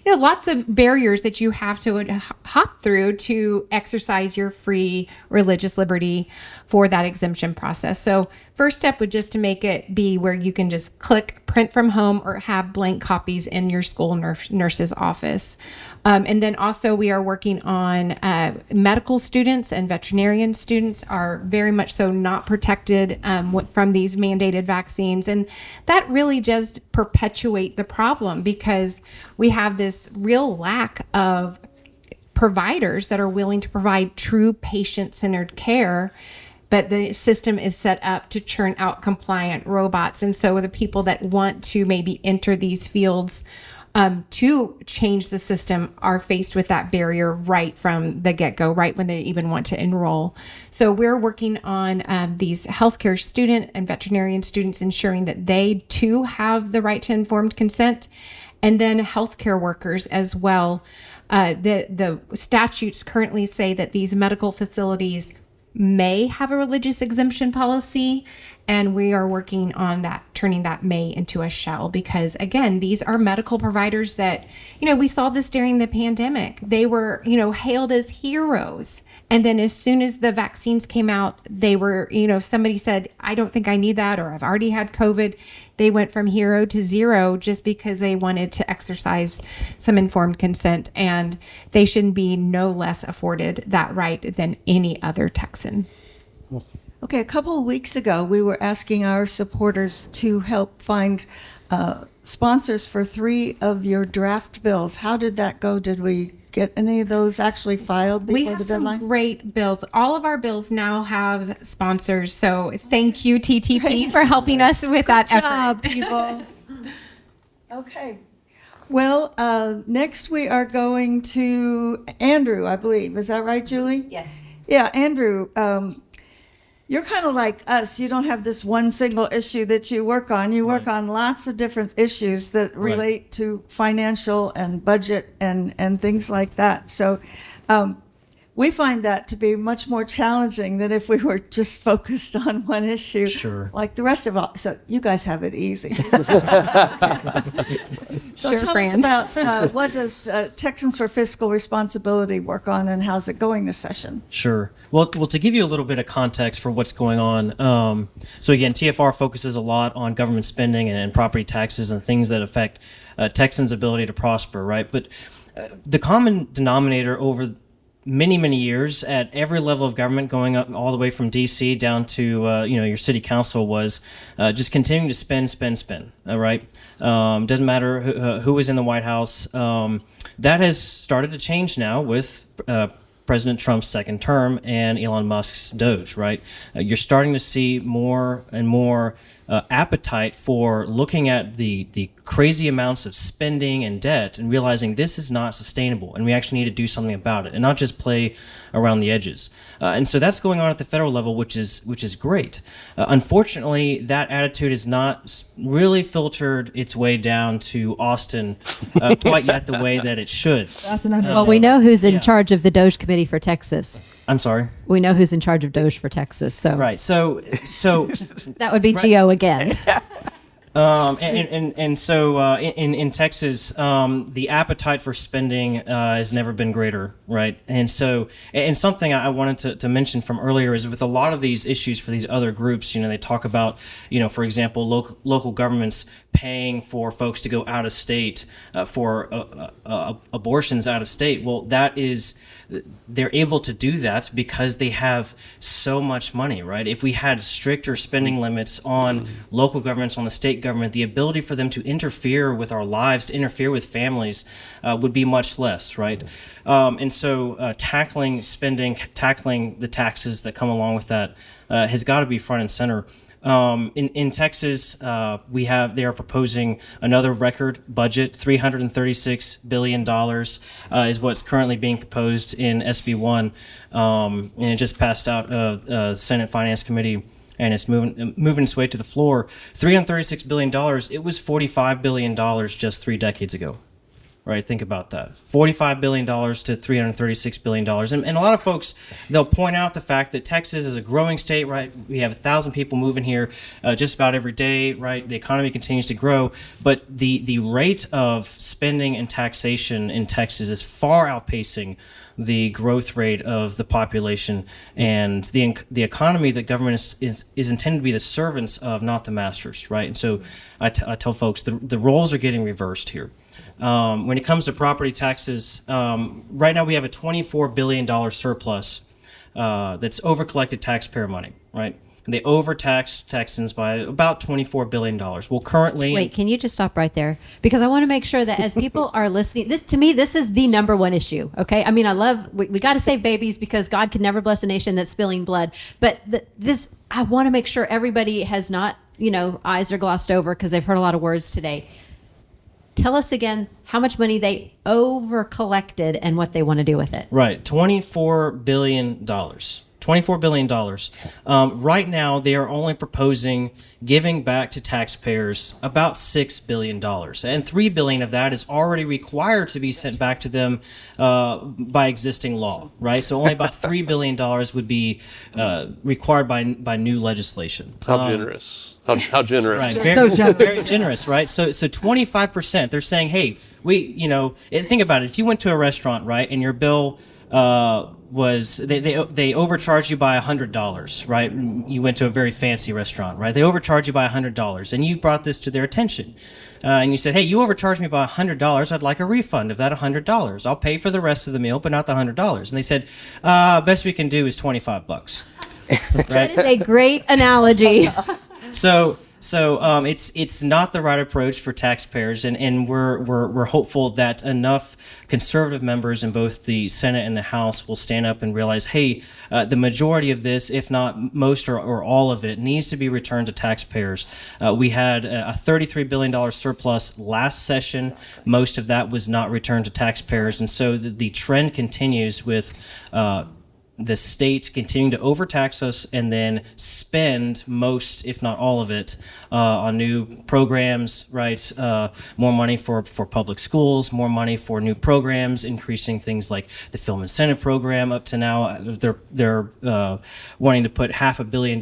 lots of barriers that you have to hop through to exercise your free religious liberty for that exemption process. So first step would just to make it be where you can just click print from home or have blank copies in your school nurse's office. And then also we are working on medical students and veterinarian students are very much so not protected from these mandated vaccines. And that really just perpetuate the problem because we have this real lack of providers that are willing to provide true patient-centered care, but the system is set up to churn out compliant robots. And so the people that want to maybe enter these fields to change the system are faced with that barrier right from the get-go, right when they even want to enroll. So we're working on these healthcare student and veterinarian students, ensuring that they too have the right to informed consent, and then healthcare workers as well. The statutes currently say that these medical facilities may have a religious exemption policy, and we are working on that, turning that may into a shall, because again, these are medical providers that, we saw this during the pandemic. They were, hailed as heroes. And then as soon as the vaccines came out, they were, if somebody said, I don't think I need that, or I've already had COVID, they went from hero to zero just because they wanted to exercise some informed consent, and they shouldn't be no less afforded that right than any other Texan. Okay, a couple of weeks ago, we were asking our supporters to help find sponsors for 3 of your draft bills. How did that go? Did we get any of those actually filed before We the have deadline? some great bills. All of our bills now have sponsors. So thank you, TTP, for helping us with that Good effort. job, people. Okay. Well, next we are going to Andrew, I believe. Is that right, Julie? Yes. Yeah, Andrew, you're kind of like us. You don't have this one single issue that you work on. You work on lots of different issues that relate to financial and budget and things like that. So we find that to be much more challenging than if we were just focused on one issue. Sure. Like the rest of us. So you guys have it easy. So Sure, tell us Fran. about what does Texans for Fiscal Responsibility work on, and how's it going this session? Sure. Well, to give you a little bit of context for what's going on. So again, TFR focuses a lot on government spending and property taxes and things that affect Texans' ability to prosper, right? But the common denominator over many years at every level of government, going up all the way from DC down to your city council, was just continuing to spend. All right, doesn't matter who was in the White House. That has started to change now with President Trump's second term and Elon Musk's Doge. Right, you're starting to see more and more appetite for looking at the crazy amounts of spending and debt and realizing this is not sustainable and we actually need to do something about it and not just play around the edges. And so that's going on at the federal level, which is great. Unfortunately, that attitude has not really filtered its way down to Austin quite yet the way that it should. That's an understatement. Well, we know who's in charge of the Doge Committee for Texas. I'm sorry. We know who's in charge of Doge for Texas. So Right. So that would be Gio again. So in Texas, the appetite for spending has never been greater, right? And so, and something I wanted to mention from earlier is with a lot of these issues for these other groups, they talk about, for example, local governments paying for folks to go out of state for abortions out of state. Well, they're able to do that because they have so much money, right? If we had stricter spending limits on local governments, on the state government, the ability for them to interfere with our lives, to interfere with families, would be much less, right? And so tackling spending, tackling the taxes that come along with that has got to be front and center. In Texas, they are proposing another record budget. $336 billion is what's currently being proposed in SB 1, and it just passed out of the Senate Finance Committee, and it's moving its way to the floor. $336 billion. It was $45 billion just 3 decades ago. right? Think about that. $45 billion to $336 billion. And a lot of folks, they'll point out the fact that Texas is a growing state, right? We have 1,000 people moving here just about every day, right? The economy continues to grow, but the rate of spending and taxation in Texas is far outpacing the growth rate of the population and the economy. That government is intended to be the servants of, not the masters, right? And so I tell folks the roles are getting reversed here. When it comes to property taxes, right now we have a $24 billion surplus that's over-collected taxpayer money, right? And they overtaxed Texans by about $24 billion. Well, currently... Wait, can you just stop right there? Because I want to make sure that as people are listening, to me, this is the number one issue, okay? I mean, we got to save babies because God can never bless a nation that's spilling blood. But I want to make sure everybody has not, eyes are glossed over because they've heard a lot of words today. Tell us again how much money they over-collected and what they want to do with it. Right, $24 billion. $24 billion. Right now, they are only proposing giving back to taxpayers about $6 billion. And $3 billion of that is already required to be sent back to them by existing law, right? So only about $3 billion would be required by new legislation. How generous. How generous. Right. So generous. Very generous, right? So 25%, they're saying, hey, think about it. If you went to a restaurant, right, and your bill was they overcharged you by $100, right? You went to a very fancy restaurant, right? They overcharged you by $100, and you brought this to their attention, and you said, "Hey, you overcharged me by $100. I'd like a refund of that $100. I'll pay for the rest of the meal, but not the $100." And they said, "Best we can do is $25." Right? That is a great analogy. So it's not the right approach for taxpayers, and we're hopeful that enough conservative members in both the Senate and the House will stand up and realize, hey, the majority of this, if not most or all of it, needs to be returned to taxpayers. We had a $33 billion surplus last session. Most of that was not returned to taxpayers, and so the trend continues with the state continuing to overtax us and then spend most, if not all of it, on new programs, right? More money for public schools, more money for new programs, increasing things like the film incentive program. Up to now, they're wanting to put $500 million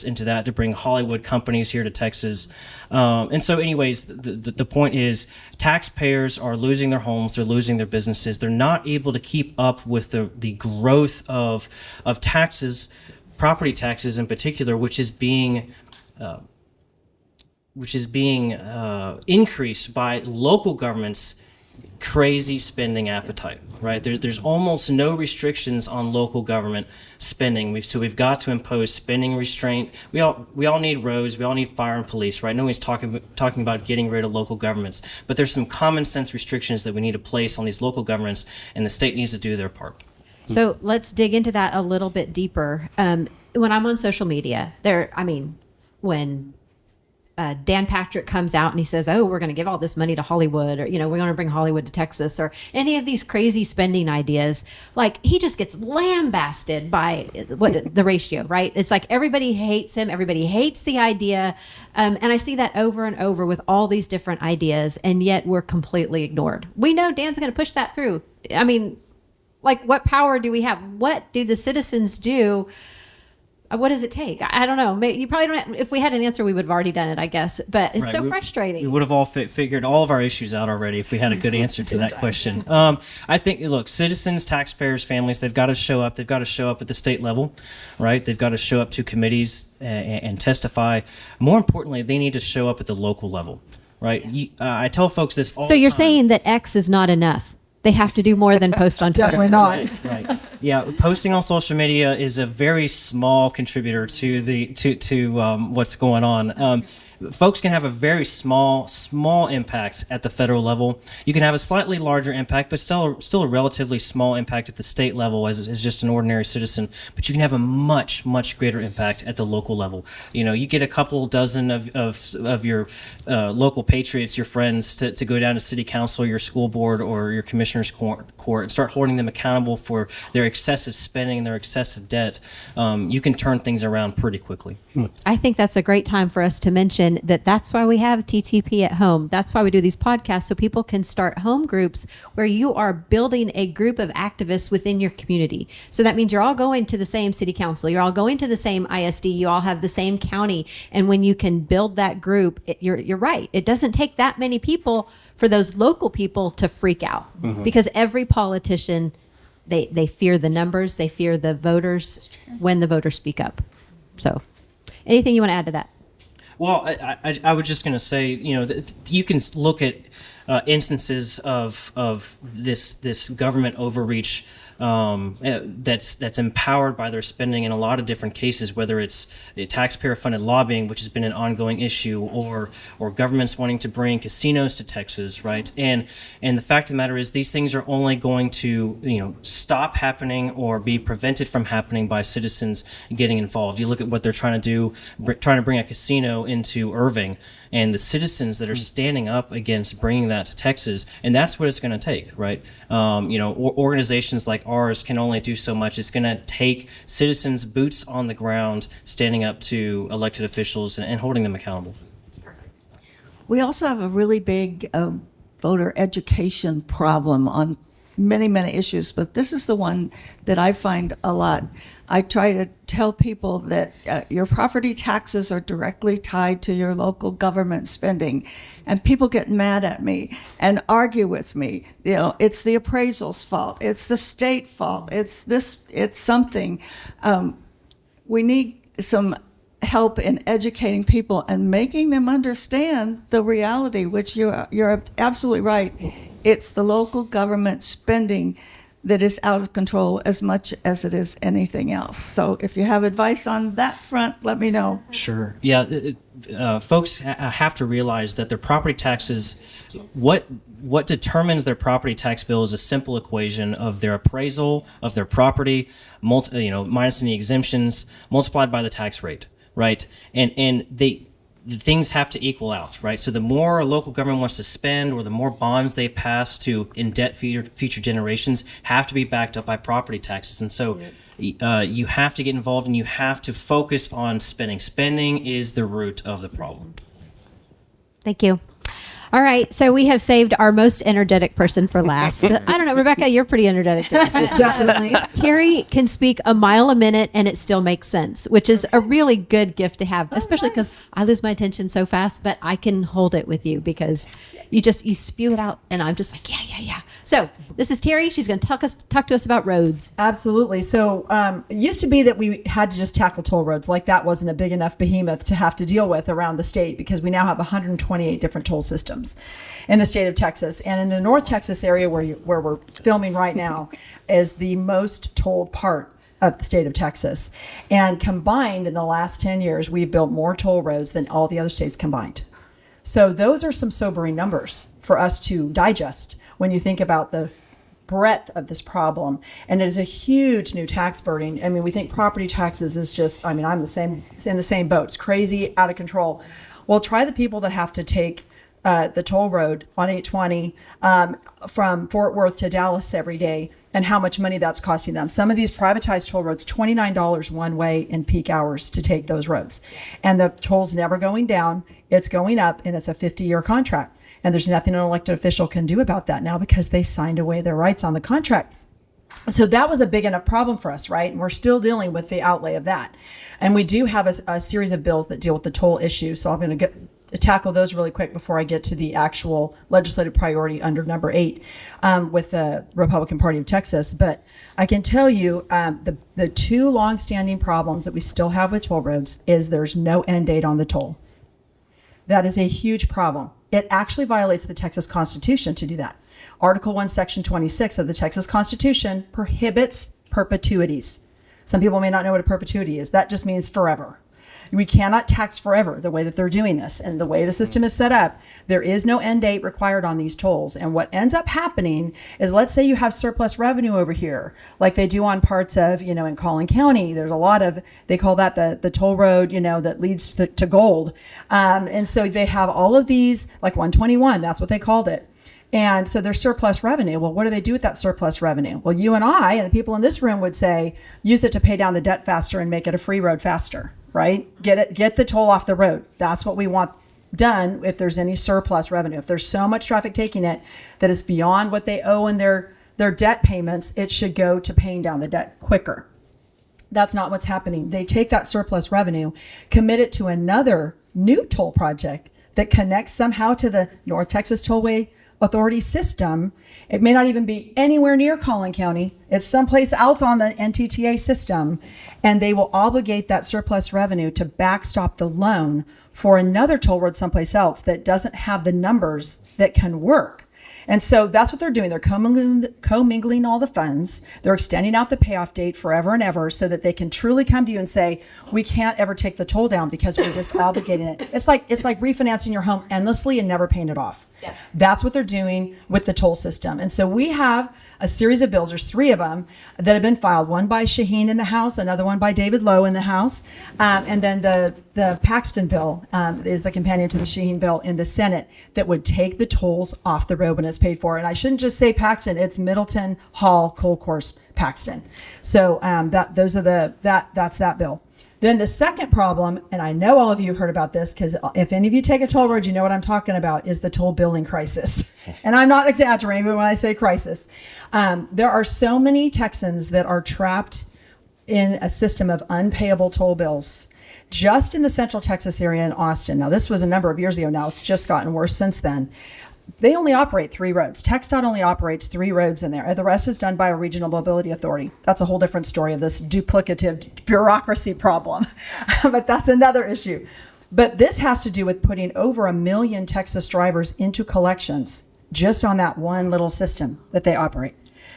into that to bring Hollywood companies here to Texas. And so anyways, the point is taxpayers are losing their homes, they're losing their businesses, they're not able to keep up with the growth of taxes, property taxes in particular, which is being increased by local governments' crazy spending appetite, right? There's almost no restrictions on local government spending. We've got to impose spending restraint. We all need roads. We all need fire and police, right? Nobody's talking about getting rid of local governments, but there's some common sense restrictions that we need to place on these local governments, and the state needs to do their part. So let's dig into that a little bit deeper. When I'm on social media, when Dan Patrick comes out and he says, "Oh, we're going to give all this money to Hollywood," or we're going to bring Hollywood to Texas, or any of these crazy spending ideas, like he just gets lambasted by the ratio, right? It's like everybody hates him, everybody hates the idea, and I see that over and over with all these different ideas, and yet we're completely ignored. We know Dan's going to push that through. Like, what power do we have? What do the citizens do? What does it take? I don't know. You probably don't. If we had an answer, we would have already done it, I guess. But it's so frustrating. We would have all figured all of our issues out already if we had a good answer to that question. I think, look, citizens, taxpayers, families, they've got to show up. They've got to show up at the state level, right? They've got to show up to committees and testify. More importantly, they need to show up at the local level, right? I tell folks this all the time. So you're saying that X is not enough? They have to do more than post on Twitter. Definitely not. Right. Yeah, posting on social media is a very small contributor to what's going on. Folks can have a very small impact at the federal level. You can have a slightly larger impact, but still a relatively small impact at the state level as just an ordinary citizen. But you can have a much greater impact at the local level. You get a couple dozen of your local patriots, your friends, to go down to city council, your school board, or your commissioner's court and start holding them accountable for their excessive spending and their excessive debt, you can turn things around pretty quickly. I think that's a great time for us to mention that that's why we have TTP at home. That's why we do these podcasts, so people can start home groups where you are building a group of activists within your community. So that means you're all going to the same city council, you're all going to the same ISD, you all have the same county. And when you can build that group, you're right. It doesn't take that many people for those local people to freak out, because every politician, they fear the numbers, they fear the voters when the voters speak up. So anything you want to add to that? Well, I was just going to say, you can look at instances of this government overreach that's empowered by their spending in a lot of different cases, whether it's taxpayer-funded lobbying, which has been an ongoing issue, or governments wanting to bring casinos to Texas, right? And the fact of the matter is, these things are only going to stop happening or be prevented from happening by citizens getting involved. You look at what they're trying to do, trying to bring a casino into Irving, and the citizens that are standing up against bringing that to Texas, and that's what it's going to take, right? Organizations like ours can only do so much. It's going to take citizens, boots on the ground, standing up to elected officials and holding them accountable. We also have a really big voter education problem on many, many issues, but this is the one that I find a lot. I try to tell people that your property taxes are directly tied to your local government spending, and people get mad at me and argue with me. It's the appraisal's fault, it's the state fault, it's something. We need some help in educating people and making them understand the reality, which you're absolutely right. It's the local government spending that is out of control as much as it is anything else. So if you have advice on that front, let me know. Sure. Yeah. Folks have to realize that their property taxes, what determines their property tax bill is a simple equation of their appraisal of their property, minus any exemptions, multiplied by the tax rate, right? And the things have to equal out, right? So the more a local government wants to spend, or the more bonds they pass to indebt future generations, have to be backed up by property taxes. And so you have to get involved, and you have to focus on spending. Spending is the root of the problem. Thank you. All right, so we have saved our most energetic person for last. I don't know, Rebecca, you're pretty energetic. Definitely. Terri can speak a mile a minute and it still makes sense, which is a really good gift to have, especially because I lose my attention so fast, but I can hold it with you because you spew it out and I'm just like, yeah. So this is Terri. She's going to talk to us about roads. Absolutely. So it used to be that we had to just tackle toll roads. Like that wasn't a big enough behemoth to have to deal with around the state, because we now have 128 different toll systems in the state of Texas. And in the North Texas area where we're filming right now is the most tolled part of the state of Texas. And combined in the last 10 years, we've built more toll roads than all the other states combined. So those are some sobering numbers for us to digest when you think about the breadth of this problem. And it is a huge new tax burden. I mean, we think property taxes is just, I'm in the same boat. It's crazy, out of control. Well, try the people that have to take the toll road on 820 from Fort Worth to Dallas every day, and how much money that's costing them. Some of these privatized toll roads, $29 one way in peak hours to take those roads. And the toll's never going down, it's going up, and it's a 50-year contract. And there's nothing an elected official can do about that now because they signed away their rights on the contract. So that was a big enough problem for us, right? And we're still dealing with the outlay of that. And we do have a series of bills that deal with the toll issue. So I'm going to tackle those really quick before I get to the actual legislative priority under number 8 with the Republican Party of Texas. But I can tell you the two longstanding problems that we still have with toll roads is there's no end date on the toll. That is a huge problem. It actually violates the Texas Constitution to do that. Article 1, Section 26 of the Texas Constitution prohibits perpetuities. Some people may not know what a perpetuity is. That just means forever. We cannot tax forever the way that they're doing this. And the way the system is set up, there is no end date required on these tolls. And what ends up happening is, let's say you have surplus revenue over here, like they do on parts of, in Collin County. There's a lot of, they call that the toll road, that leads to gold. And so they have all of these, like 121, that's what they called it. And so there's surplus revenue. Well, what do they do with that surplus revenue? Well, you and I and the people in this room would say, use it to pay down the debt faster and make it a free road faster, right? Get the toll off the road. That's what we want done if there's any surplus revenue. If there's so much traffic taking it that is beyond what they owe in their debt payments, it should go to paying down the debt quicker. That's not what's happening. They take that surplus revenue, commit it to another new toll project that connects somehow to the North Texas Tollway Authority system. It may not even be anywhere near Collin County. It's someplace else on the NTTA system. And they will obligate that surplus revenue to backstop the loan for another toll road someplace else that doesn't have the numbers that can work. And so that's what they're doing. They're commingling all the funds. They're extending out the payoff date forever and ever so that they can truly come to you and say, we can't ever take the toll down because we're just obligating it. It's like refinancing your home endlessly and never paying it off. Yeah. That's what they're doing with the toll system. And so we have a series of bills. There's 3 of them that have been filed. One by Shaheen in the House, another one by David Lowe in the House, and then the Paxton bill is the companion to the Shaheen bill in the Senate that would take the tolls off the road when it's paid for. And I shouldn't just say Paxton; it's Middleton, Hall, Coal Course, Paxton. So that's that bill. Then the second problem, and I know all of you have heard about this because if any of you take a toll road, you know what I'm talking about, is the toll billing crisis. And I'm not exaggerating when I say crisis. There are so many Texans that are trapped in a system of unpayable toll bills. Just in the Central Texas area in Austin. Now, this was a number of years ago. Now, it's just gotten worse since then. They only operate 3 roads. TxDOT only operates 3 roads in there. The rest is done by a regional mobility authority. That's a whole different story of this duplicative bureaucracy problem. But that's another issue. But this has to do with putting over 1 million Texas drivers into collections just on that one little system that they operate.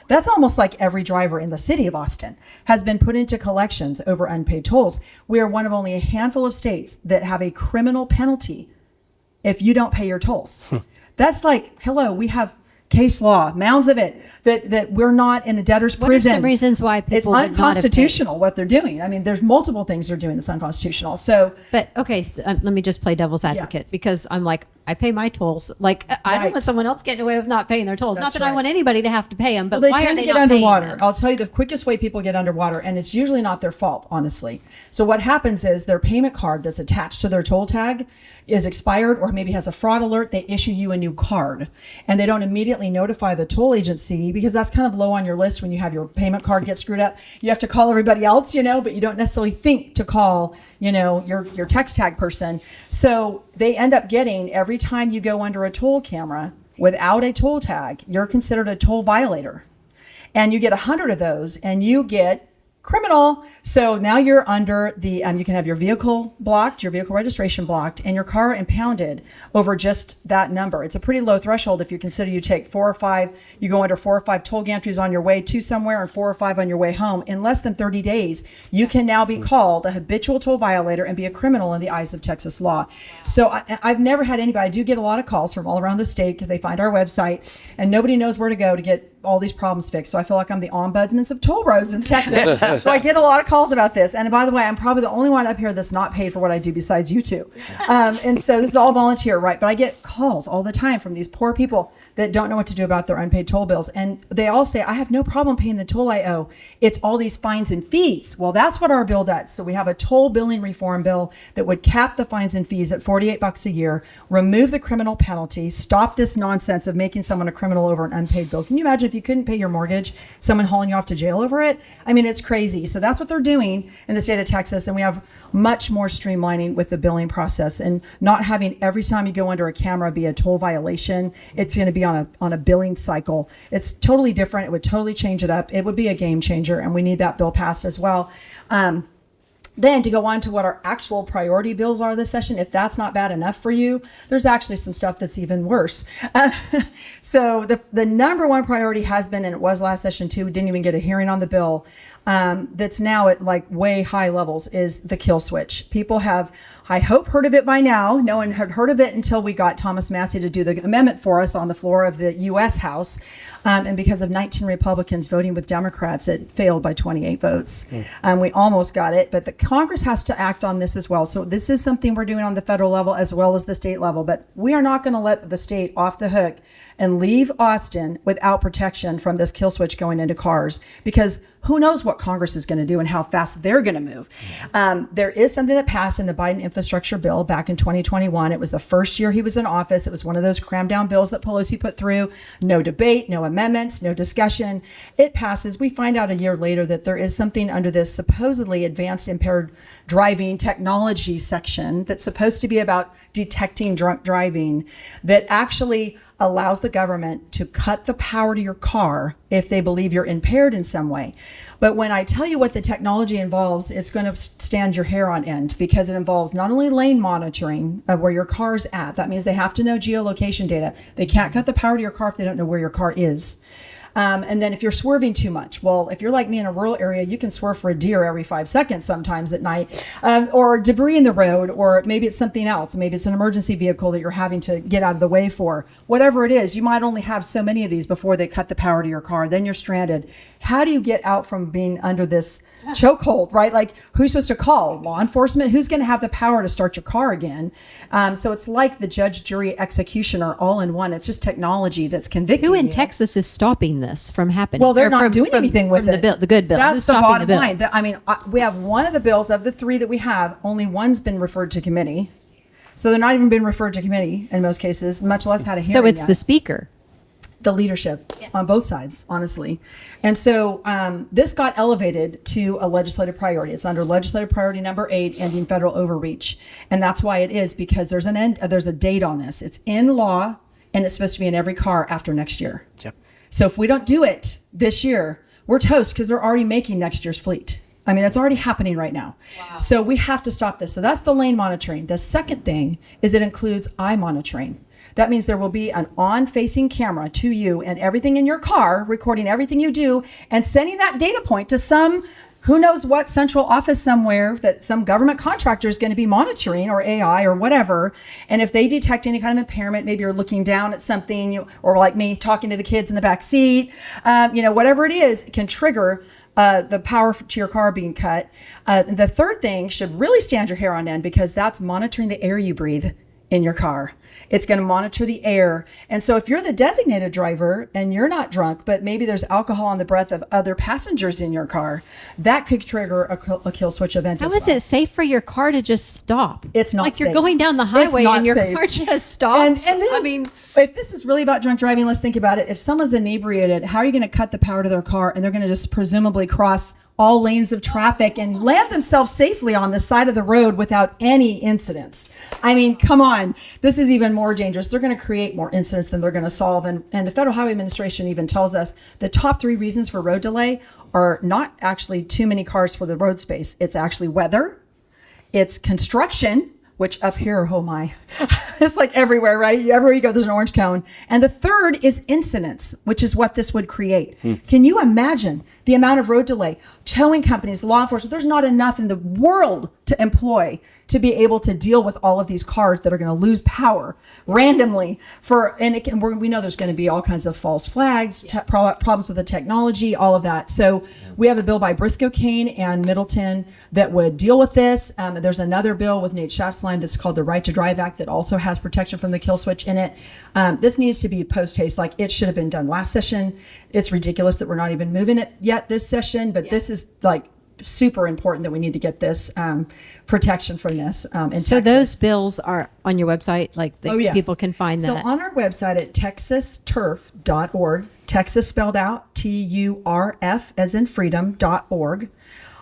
That's almost like every driver in the city of Austin has been put into collections over unpaid tolls. We are one of only a handful of states that have a criminal penalty if you don't pay your tolls. That's like, hello, we have case law, mounds of it, that we're not in a debtor's prison. What are some reasons why people it's would not have paid? unconstitutional what they're doing? I mean, there's multiple things they're doing that's unconstitutional. So, But okay, so, let me just play devil's advocate Yes. because I'm like, I pay my tolls. Like, I don't Right. want someone else getting away with not paying their tolls. That's not that I right. want anybody to have to pay them, but they why are tend they to get not underwater. paying them? I'll tell you the quickest way people get underwater, and it's usually not their fault, honestly. So what happens is their payment card that's attached to their toll tag is expired or maybe has a fraud alert. They issue you a new card, and they don't immediately notify the toll agency because that's kind of low on your list when you have your payment card get screwed up. You have to call everybody else, but you don't necessarily think to call, your text tag person. So they end up getting, every time you go under a toll camera without a toll tag, you're considered a toll violator. And you get 100 of those and you get criminal. So now you're under the, you can have your vehicle blocked, your vehicle registration blocked, and your car impounded over just that number. It's a pretty low threshold if you consider you take 4 or 5, you go under 4 or 5 toll gantries on your way to somewhere and 4 or 5 on your way home. In less than 30 days, you can now be called a habitual toll violator and be a criminal in the eyes of Texas law. So I've never had anybody, I do get a lot of calls from all around the state because they find our website and nobody knows where to go to get all these problems fixed. So I feel like I'm the ombudsman of toll roads in Texas. So I get a lot of calls about this. And by the way, I'm probably the only one up here that's not paid for what I do besides you two. And so this is all volunteer, right? But I get calls all the time from these poor people that don't know what to do about their unpaid toll bills. And they all say, I have no problem paying the toll I owe. It's all these fines and fees. Well, that's what our bill does. So we have a toll billing reform bill that would cap the fines and fees at $48 a year, remove the criminal penalty, stop this nonsense of making someone a criminal over an unpaid bill. Can you imagine if you couldn't pay your mortgage, someone hauling you off to jail over it? I mean, it's crazy. So that's what they're doing in the state of Texas. And we have much more streamlining with the billing process and not having every time you go under a camera be a toll violation. It's going to be on a billing cycle. It's totally different. It would totally change it up. It would be a game changer. And we need that bill passed as well. Then to go on to what our actual priority bills are this session, if that's not bad enough for you, there's actually some stuff that's even worse. So the number one priority has been, and it was last session too, we didn't even get a hearing on the bill, that's now at like way high levels, is the kill switch. People have, I hope, heard of it by now. No one had heard of it until we got Thomas Massey to do the amendment for us on the floor of the U.S. House. And because of 19 Republicans voting with Democrats, it failed by 28 votes. We almost got it, but the Congress has to act on this as well. So this is something we're doing on the federal level as well as the state level. But we are not going to let the state off the hook and leave Austin without protection from this kill switch going into cars, because who knows what Congress is going to do and how fast they're going to move. There is something that passed in the Biden infrastructure bill back in 2021. It was the first year he was in office. It was one of those cram down bills that Pelosi put through. No debate, no amendments, no discussion. It passes. We find out a year later that there is something under this supposedly advanced impaired driving technology section that's supposed to be about detecting drunk driving that actually allows the government to cut the power to your car if they believe you're impaired in some way. But when I tell you what the technology involves, it's going to stand your hair on end, because it involves not only lane monitoring of where your car's at. That means they have to know geolocation data. They can't cut the power to your car if they don't know where your car is. And then if you're swerving too much, well, if you're like me in a rural area, you can swerve for a deer every 5 seconds sometimes at night, or debris in the road, or maybe it's something else. Maybe it's an emergency vehicle that you're having to get out of the way for. Whatever it is, you might only have so many of these before they cut the power to your car. Then you're stranded. How do you get out from being under this chokehold, right? Like, who's supposed to call? Law enforcement? Who's going to have the power to start your car again? So it's like the judge, jury, executioner all in one. It's just technology that's convicting Who in you. Texas is stopping this from happening? Well, they're Or not doing anything with from it. the good bill. That's Who's the stopping bottom bill? line. I mean, we have one of the bills of the three that we have, only one's been referred to committee. So they're not even been referred to committee in most cases, much less had a hearing So it's yet. the speaker. The leadership on both sides, honestly. And so this got elevated to a legislative priority. It's under legislative priority number 8, ending federal overreach. And that's why it is, because there's a date on this. It's in law, and it's supposed to be in every car after next year. Yep. So if we don't do it this year, we're toast, because they're already making next year's fleet. I mean, it's already happening right now. Wow. So we have to stop this. So that's the lane monitoring. The second thing is it includes eye monitoring. That means there will be an on-facing camera to you and everything in your car, recording everything you do and sending that data point to some who knows what central office somewhere that some government contractor is going to be monitoring, or AI or whatever. And if they detect any kind of impairment, maybe you're looking down at something, or like me talking to the kids in the back seat, whatever it is, it can trigger the power to your car being cut. The third thing should really stand your hair on end, because that's monitoring the air you breathe in your car. It's going to monitor the air. And so if you're the designated driver and you're not drunk, but maybe there's alcohol on the breath of other passengers in your car, that could trigger a kill switch event as How is well. it safe for your car to just stop? It's not like you're safe. going down the It's highway not and your safe. car just stops. And then, I mean, if this is really about drunk driving, let's think about it. If someone's inebriated, how are you going to cut the power to their car, and they're going to just presumably cross all lanes of traffic and land themselves safely on the side of the road without any incidents? I mean, come on. This is even more dangerous. They're going to create more incidents than they're going to solve. And the Federal Highway Administration even tells us the top 3 reasons for road delay are not actually too many cars for the road space. It's actually weather. It's construction, which up here, oh my, it's like everywhere, right? Everywhere you go, there's an orange cone. And the third is incidents, which is what this would create. Can you imagine the amount of road delay? Towing companies, law enforcement, there's not enough in the world to employ to be able to deal with all of these cars that are going to lose power randomly. We know there's going to be all kinds of false flags, problems with the technology, all of that. So we have a bill by Briscoe, Kane, and Middleton that would deal with this. There's another bill with Nate Schatzline that's called the Right to Drive Act that also has protection from the kill switch in it. This needs to be post haste, like it should have been done last session. It's ridiculous that we're not even moving it yet this session, but this is like super important that we need to get this protection from this. In so Texas. those bills are on your website, like Yes. people can find that. So on our website at texasturf.org, Texas spelled out TURF as in freedom.org,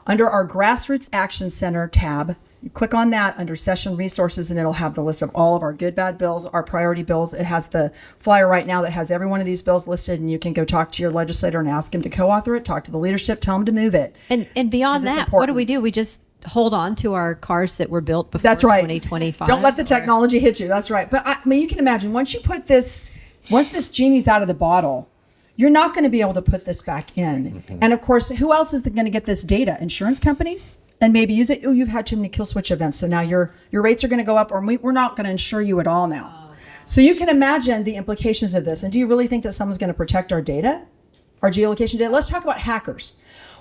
under our Grassroots Action Center tab, you click on that under session resources, and it'll have the list of all of our good, bad bills, our priority bills. It has the flyer right now that has every one of these bills listed, and you can go talk to your legislator and ask him to co-author it, talk to the leadership, tell them to move it. And beyond 'Cause it's that, what do important. we do? We just hold on to our cars that were built before That's right. 2025. Don't let the technology hit you. That's right. But I mean, you can imagine once this genie's out of the bottle, you're not going to be able to put this back in. And of course, who else is going to get this data? Insurance companies? And maybe use it. Oh, you've had too many kill switch events, so now your rates are going to go up, or we're not going to insure you at all now. So you can imagine the implications of this. And do you really think that someone's going to protect our data, our geolocation data? Let's talk about hackers.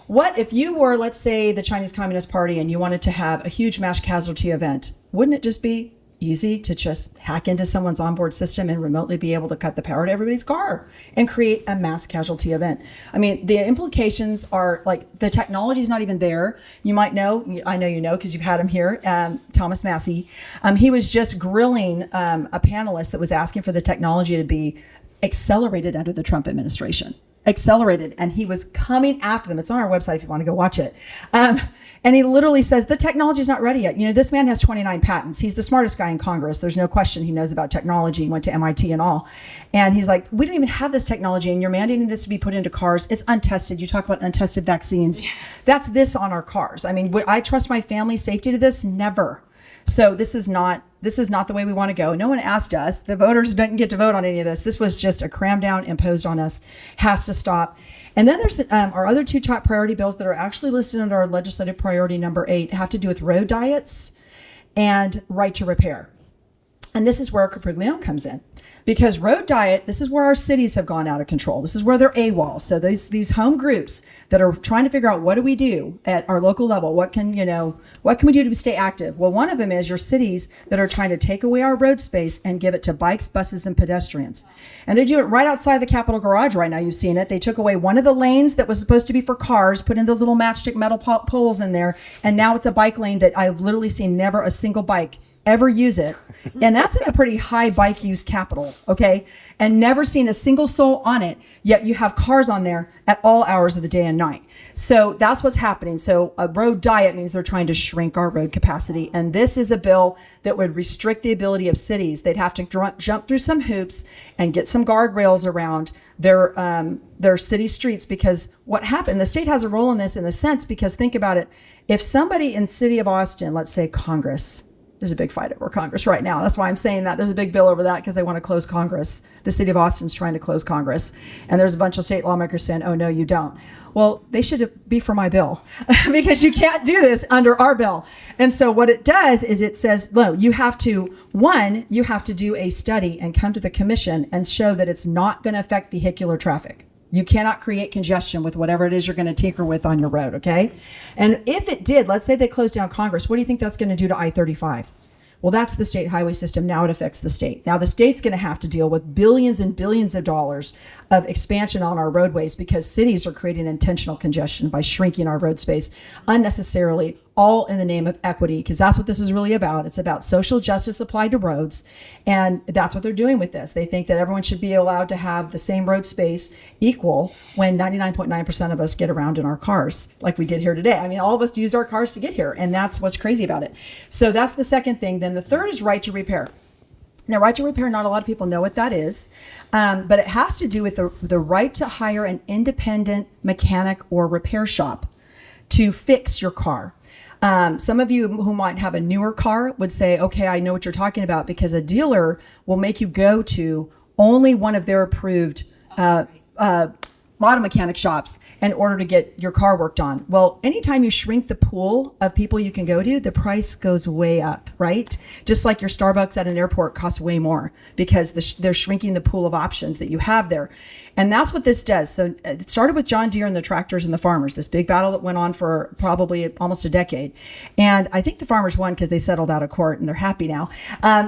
What if you were, let's say, the Chinese Communist Party and you wanted to have a huge mass casualty event? Wouldn't it just be easy to just hack into someone's onboard system and remotely be able to cut the power to everybody's car and create a mass casualty event? I mean, the implications are like the technology is not even there. You might know, I know you know because you've had him here, Thomas Massey. He was just grilling a panelist that was asking for the technology to be accelerated under the Trump administration. Accelerated, and he was coming after them. It's on our website if you want to go watch it. And he literally says the technology is not ready yet. You know, this man has 29 patents. He's the smartest guy in Congress. There's no question he knows about technology. He went to MIT and all. And he's like, we don't even have this technology, and you're mandating this to be put into cars. It's untested. You talk about untested vaccines. That's this on our cars. I mean, would I trust my family's safety to this? Never. So this is not the way we want to go. No one asked us. The voters didn't get to vote on any of this. This was just a cram down imposed on us. Has to stop. And then there's our other two top priority bills that are actually listed under our legislative priority number 8 have to do with road diets and right to repair. And this is where Capriglione comes in. Because road diet, this is where our cities have gone out of control. This is where they're AWOL. So these home groups that are trying to figure out what do we do at our local level? What can we do to stay active? Well, one of them is your cities that are trying to take away our road space and give it to bikes, buses, and pedestrians. And they do it right outside the Capitol garage right now. You've seen it. They took away one of the lanes that was supposed to be for cars, put in those little matchstick metal poles in there, and now it's a bike lane that I've literally seen never a single bike ever use it. And that's in a pretty high bike use capital, okay? And never seen a single soul on it, yet you have cars on there at all hours of the day and night. So that's what's happening. So a road diet means they're trying to shrink our road capacity. And this is a bill that would restrict the ability of cities. They'd have to jump through some hoops and get some guardrails around their city streets, because what happened, the state has a role in this in a sense, because think about it. If somebody in the city of Austin, let's say Congress, there's a big fight over Congress right now. That's why I'm saying that. There's a big bill over that because they want to close Congress. The city of Austin's trying to close Congress. And there's a bunch of state lawmakers saying, oh, no, you don't. Well, they should be for my bill because you can't do this under our bill. And so what it does is it says, no, you have to do a study and come to the commission and show that it's not going to affect vehicular traffic. You cannot create congestion with whatever it is you're going to tinker with on your road, okay? And if it did, let's say they closed down Congress, what do you think that's going to do to I-35? Well, that's the state highway system. Now it affects the state. Now the state's going to have to deal with billions and billions of dollars of expansion on our roadways because cities are creating intentional congestion by shrinking our road space unnecessarily, all in the name of equity, because that's what this is really about. It's about social justice applied to roads, and that's what they're doing with this. They think that everyone should be allowed to have the same road space equal when 99.9% of us get around in our cars, like we did here today. I mean, all of us used our cars to get here, and that's what's crazy about it. So that's the second thing. Then the third is right to repair. Now, right to repair, not a lot of people know what that is, but it has to do with the right to hire an independent mechanic or repair shop to fix your car. Some of you who might have a newer car would say, okay, I know what you're talking about, because a dealer will make you go to only one of their approved auto mechanic shops in order to get your car worked on. Well, anytime you shrink the pool of people you can go to, the price goes way up, right? Just like your Starbucks at an airport costs way more because they're shrinking the pool of options that you have there. And that's what this does. So it started with John Deere and the tractors and the farmers, this big battle that went on for probably almost a decade. And I think the farmers won because they settled out of court and they're happy now.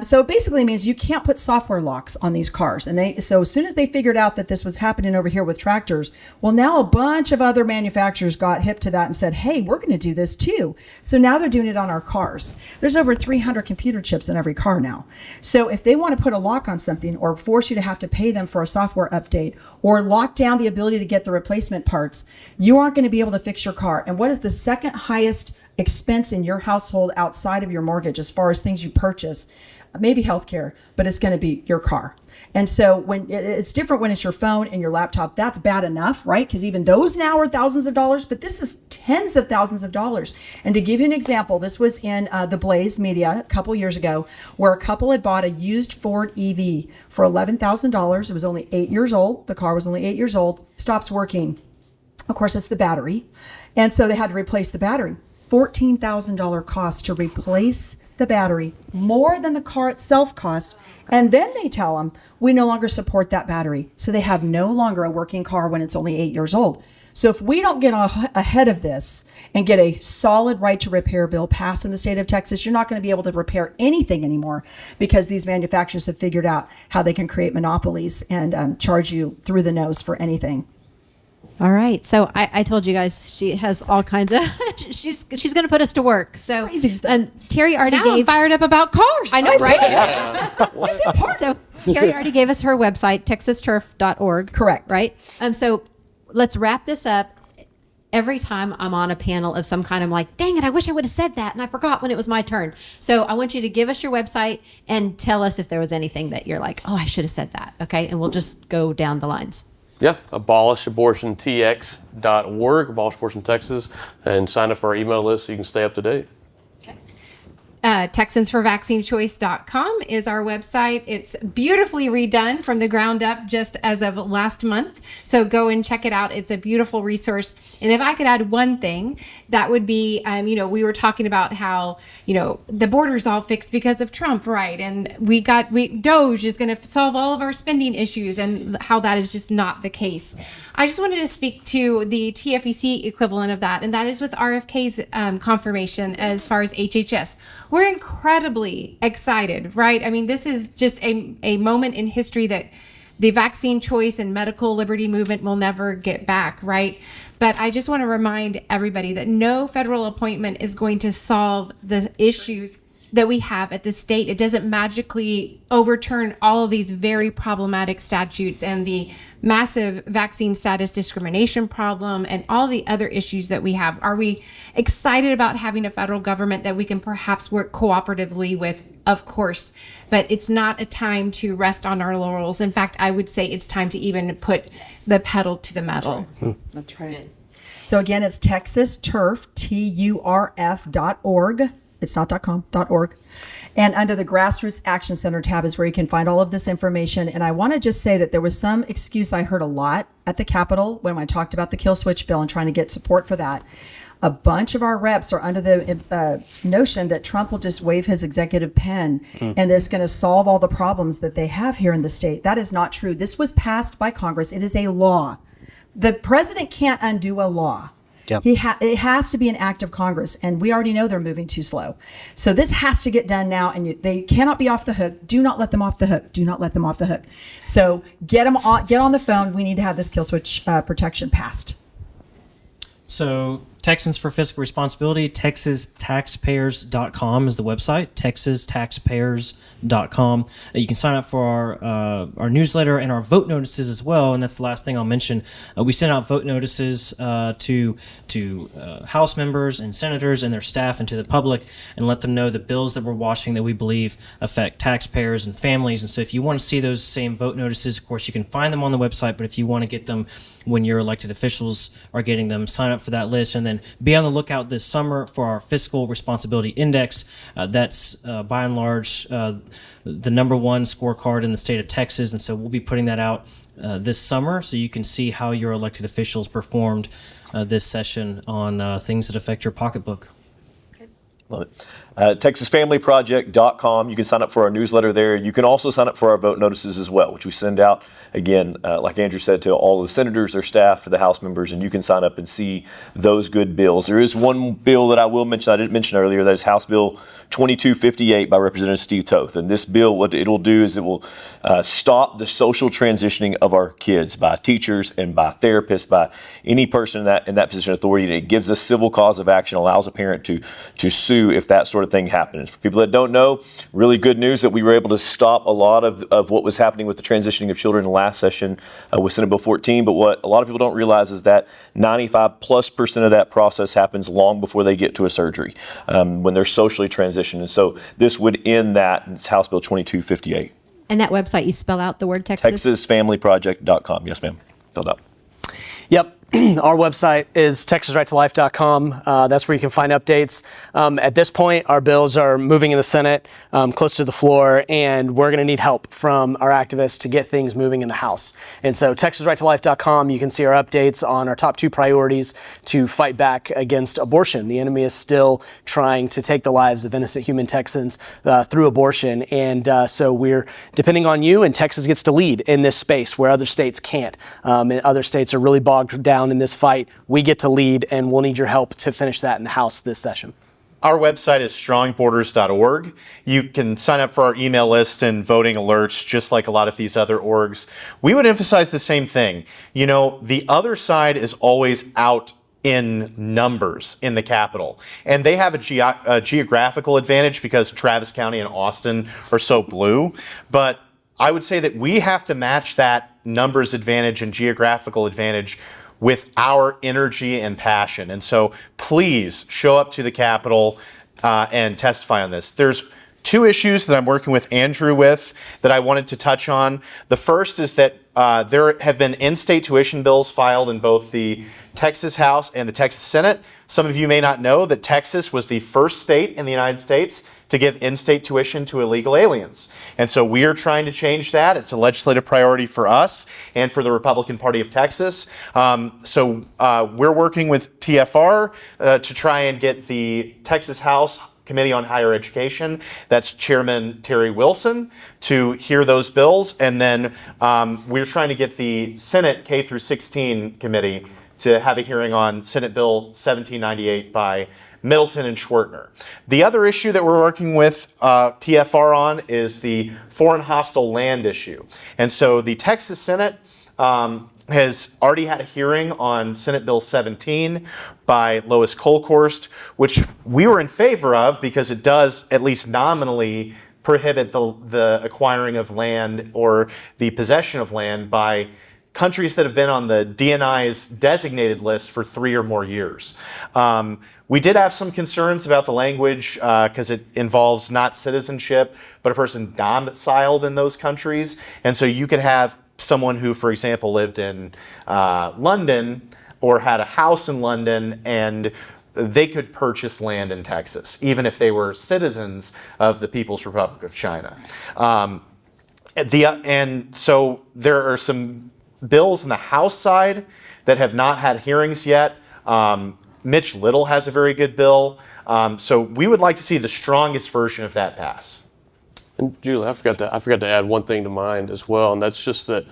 So it basically means you can't put software locks on these cars. And so as soon as they figured out that this was happening over here with tractors, well, now a bunch of other manufacturers got hip to that and said, hey, we're going to do this too. So now they're doing it on our cars. There's over 300 computer chips in every car now. So if they want to put a lock on something or force you to have to pay them for a software update or lock down the ability to get the replacement parts, you aren't going to be able to fix your car. And what is the second highest expense in your household outside of your mortgage as far as things you purchase? Maybe healthcare, but it's going to be your car. And so when it's different when it's your phone and your laptop, that's bad enough, right? Because even those now are thousands of dollars, but this is tens of thousands of dollars. And to give you an example, this was in the Blaze media a couple years ago, where a couple had bought a used Ford EV for $11,000. It was only 8 years old. The car was only 8 years old, stops working. Of course, it's the battery. And so they had to replace the battery. $14,000 cost to replace the battery, more than the car itself cost. And then they tell them, we no longer support that battery. So they have no longer a working car when it's only 8 years old. So if we don't get ahead of this and get a solid right to repair bill passed in the state of Texas, you're not going to be able to repair anything anymore, because these manufacturers have figured out how they can create monopolies and charge you through the nose for anything. All right. So I told you guys she has all kinds of she's going to put us to work. So Terri already Now I'm fired up about cars. I know, right? So Terri already gave us her website, texasturf.org. Correct. Right? So let's wrap this up. Every time I'm on a panel of some kind, I'm like, dang it, I wish I would have said that, and I forgot when it was my turn. So I want you to give us your website and tell us if there was anything that you're like, oh, I should have said that. Okay? And we'll just go down the lines. Yeah, abolishabortiontx.org, Abolish Abortion Texas, and sign up for our email list so you can stay up to date. TexansForVaccineChoice.com is our website. It's beautifully redone from the ground up just as of last month. So go and check it out. It's a beautiful resource. And if I could add one thing, that would be, we were talking about how, the border's all fixed because of Trump, right? And DOGE is going to solve all of our spending issues, and how that is just not the case. I just wanted to speak to the TFEC equivalent of that, and that is with RFK's confirmation as far as HHS. We're incredibly excited, right? I mean, this is just a moment in history that the vaccine choice and medical liberty movement will never get back, right? But I just want to remind everybody that no federal appointment is going to solve the issues that we have at the state. It doesn't magically overturn all of these very problematic statutes and the massive vaccine status discrimination problem and all the other issues that we have. Are we excited about having a federal government that we can perhaps work cooperatively with? Of course, but it's not a time to rest on our laurels. In fact, I would say it's time to even put the pedal to the metal. That's right. So again, it's TexasTurf, TURF.org. It's not .com, .org. And under the Grassroots Action Center tab is where you can find all of this information. And I want to just say that there was some excuse I heard a lot at the Capitol when I talked about the kill switch bill and trying to get support for that. A bunch of our reps are under the notion that Trump will just wave his executive pen and it's going to solve all the problems that they have here in the state. That is not true. This was passed by Congress. It is a law. The president can't undo a law. Yep. It has to be an act of Congress, and we already know they're moving too slow. So this has to get done now, and they cannot be off the hook. Do not let them off the hook. Do not let them off the hook. So get on the phone. We need to have this kill switch protection passed. So Texans for Fiscal Responsibility, TexasTaxpayers.com is the website, TexasTaxpayers.com. You can sign up for our newsletter and our vote notices as well, and that's the last thing I'll mention. We send out vote notices to House members and senators and their staff and to the public, and let them know the bills that we're watching that we believe affect taxpayers and families. And so if you want to see those same vote notices, of course, you can find them on the website, but if you want to get them when your elected officials are getting them, sign up for that list, and then be on the lookout this summer for our Fiscal Responsibility Index. That's by and large the number one scorecard in the state of Texas, and so we'll be putting that out this summer so you can see how your elected officials performed this session on things that affect your pocketbook. Love it. TexasFamilyProject.com. You can sign up for our newsletter there. You can also sign up for our vote notices as well, which we send out, again, like Andrew said, to all of the senators, their staff, to the House members, and you can sign up and see those good bills. There is one bill that I will mention, I didn't mention earlier, that is House Bill 2258 by Representative Steve Toth. And this bill, what it will do is it will stop the social transitioning of our kids by teachers and by therapists, by any person in that position of authority. And it gives us civil cause of action, allows a parent to sue if that sort of thing happens. For people that don't know, really good news that we were able to stop a lot of what was happening with the transitioning of children in the last session with Senate Bill 14. But what a lot of people don't realize is that 95+% of that process happens long before they get to a surgery, when they're socially transitioned. And so this would end that. It's House Bill 2258. And that website, you spell out the word Texas? TexasFamilyProject.com. Yes, ma'am. Filled out. Yep. Our website is texasrighttolife.com. That's where you can find updates. At this point, our bills are moving in the Senate, close to the floor, and we're going to need help from our activists to get things moving in the House. And so texasrighttolife.com, you can see our updates on our top 2 priorities to fight back against abortion. The enemy is still trying to take the lives of innocent human Texans through abortion. And so we're depending on you, and Texas gets to lead in this space where other states can't. And other states are really bogged down in this fight. We get to lead, and we'll need your help to finish that in the House this session. Our website is strongborders.org. You can sign up for our email list and voting alerts, just like a lot of these other orgs. We would emphasize the same thing. You know, the other side is always out in numbers in the Capitol. And they have a geographical advantage because Travis County and Austin are so blue. But I would say that we have to match that numbers advantage and geographical advantage with our energy and passion. And so please show up to the Capitol and testify on this. There's 2 issues that I'm working with Andrew with that I wanted to touch on. The first is that there have been in-state tuition bills filed in both the Texas House and the Texas Senate. Some of you may not know that Texas was the first state in the United States to give in-state tuition to illegal aliens. And so we are trying to change that. It's a legislative priority for us and for the Republican Party of Texas. So we're working with TFR to try and get the Texas House Committee on Higher Education, that's Chairman Terri Wilson, to hear those bills. And then we're trying to get the Senate K through 16 committee to have a hearing on Senate Bill 1798 by Middleton and Schwertner. The other issue that we're working with TFR on is the foreign hostile land issue. And so the Texas Senate has already had a hearing on Senate Bill 17 by Lois Kolkhorst, which we were in favor of because it does at least nominally prohibit the acquiring of land or the possession of land by countries that have been on the DNI's designated list for 3 or more years. We did have some concerns about the language because it involves not citizenship, but a person domiciled in those countries. And so you could have someone who, for example, lived in London or had a house in London, and they could purchase land in Texas, even if they were citizens of the People's Republic of China. And so there are some bills in the House side that have not had hearings yet. Mitch Little has a very good bill. So we would like to see the strongest version of that pass. And Julie, I forgot to add one thing to mind as well, and that's just that,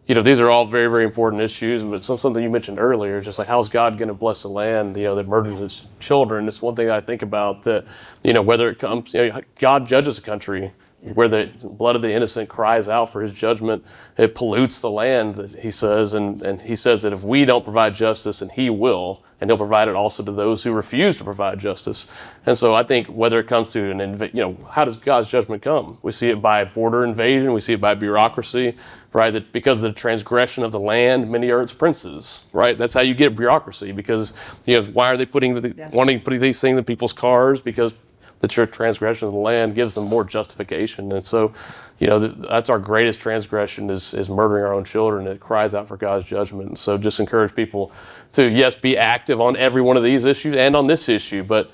you know, these are all very, very important issues, but something you mentioned earlier, just like how's God going to bless a land, you know, that murders its children. It's one thing I think about that, you know, whether it comes, you know, God judges a country where the blood of the innocent cries out for his judgment. It pollutes the land, he says, and he says that if we don't provide justice, and he will, and he'll provide it also to those who refuse to provide justice. And so I think whether it comes to how does God's judgment come? We see it by border invasion, we see it by bureaucracy, right? That because of the transgression of the land, many are its princes, right? That's how you get bureaucracy, because, you know, why are they wanting to put these things in people's cars? Because the transgression of the land gives them more justification. And so, you know, that's our greatest transgression is murdering our own children. It cries out for God's judgment. And so just encourage people to, yes, be active on every one of these issues and on this issue, but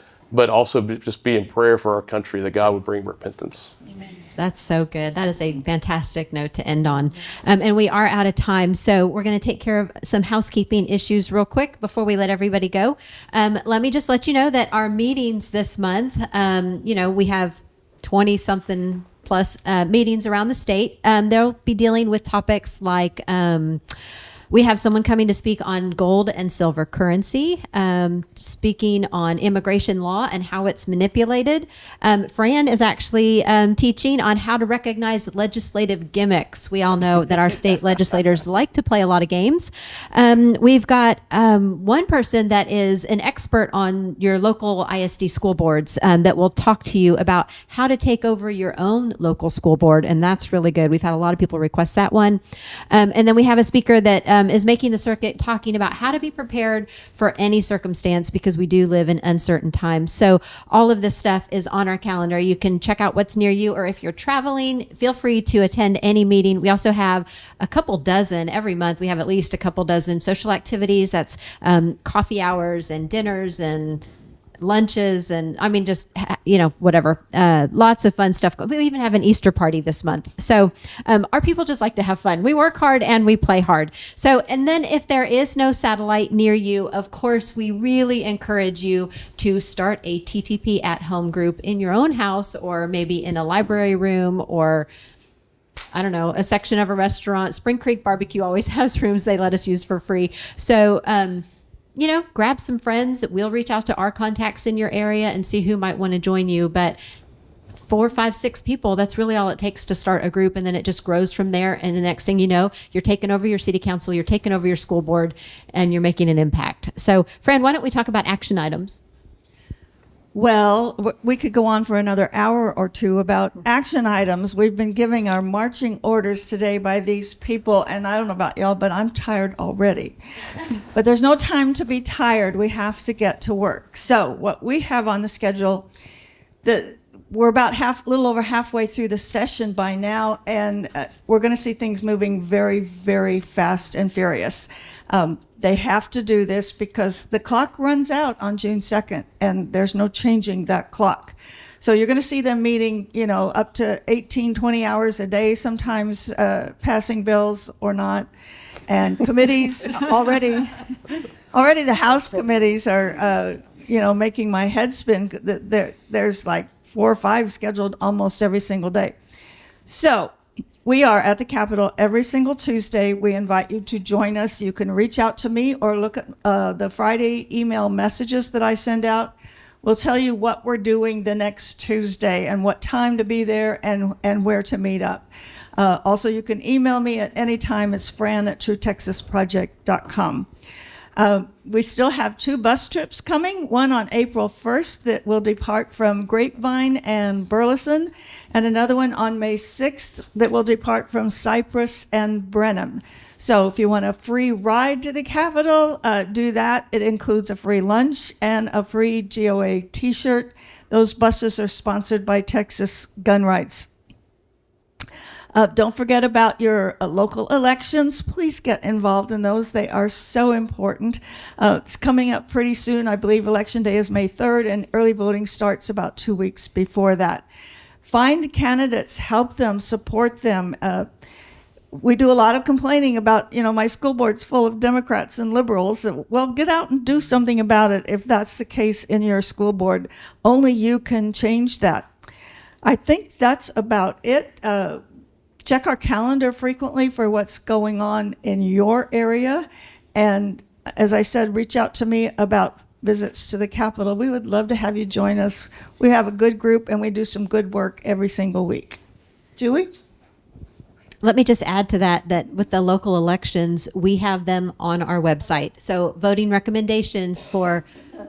also just be in prayer for our country that God would bring repentance. Amen. That's so good. That is a fantastic note to end on. And we are out of time, so we're going to take care of some housekeeping issues real quick before we let everybody go. Let me just let you know that our meetings this month, you know, we have 20-something plus meetings around the state. They'll be dealing with topics like we have someone coming to speak on gold and silver currency, speaking on immigration law and how it's manipulated. Fran is actually teaching on how to recognize legislative gimmicks. We all know that our state legislators like to play a lot of games. We've got one person that is an expert on your local ISD school boards that will talk to you about how to take over your own local school board, and that's really good. We've had a lot of people request that one. And then we have a speaker that is making the circuit, talking about how to be prepared for any circumstance, because we do live in uncertain times. So all of this stuff is on our calendar. You can check out what's near you, or if you're traveling, feel free to attend any meeting. We also have a couple dozen every month. We have at least a couple dozen social activities. That's coffee hours and dinners and lunches, and I mean, just, whatever. Lots of fun stuff. We even have an Easter party this month. So our people just like to have fun. We work hard and we play hard. So, and then if there is no satellite near you, of course, we really encourage you to start a TTP at home group in your own house, or maybe in a library room, or I don't know, a section of a restaurant. Spring Creek Barbecue always has rooms they let us use for free. So, grab some friends. We'll reach out to our contacts in your area and see who might want to join you. But 4, 5, 6 people, that's really all it takes to start a group. And then it just grows from there. And the next thing you know, you're taking over your city council, you're taking over your school board, and you're making an impact. So, Fran, why don't we talk about action items? Well, we could go on for another hour or two about action items. We've been giving our marching orders today by these people, and I don't know about y'all, but I'm tired already. But there's no time to be tired. We have to get to work. So what we have on the schedule, we're about a little over halfway through the session by now, and we're going to see things moving very, very fast and furious. They have to do this because the clock runs out on June 2nd, and there's no changing that clock. So you're going to see them meeting, up to 18, 20 hours a day, sometimes passing bills or not. And committees, already the House committees are, making my head spin. There's like 4 or 5 scheduled almost every single day. So we are at the Capitol every single Tuesday. We invite you to join us. You can reach out to me or look at the Friday email messages that I send out. We'll tell you what we're doing the next Tuesday and what time to be there and where to meet up. Also, you can email me at any time. It's fran@truetexasproject.com. We still have 2 bus trips coming, one on April 1st that will depart from Grapevine and Burleson, and another one on May 6th that will depart from Cypress and Brenham. So if you want a free ride to the Capitol, do that. It includes a free lunch and a free GOA t-shirt. Those buses are sponsored by Texas Gun Rights. Don't forget about your local elections. Please get involved in those. They are so important. It's coming up pretty soon. I believe Election Day is May 3rd, and early voting starts about 2 weeks before that. Find candidates, help them, support them. We do a lot of complaining about, my school board's full of Democrats and liberals. Well, get out and do something about it if that's the case in your school board. Only you can change that. I think that's about it. Check our calendar frequently for what's going on in your area. And as I said, reach out to me about visits to the Capitol. We would love to have you join us. We have a good group and we do some good work every single week. Julie? Let me just add to that with the local elections, we have them on our website. So voting recommendations for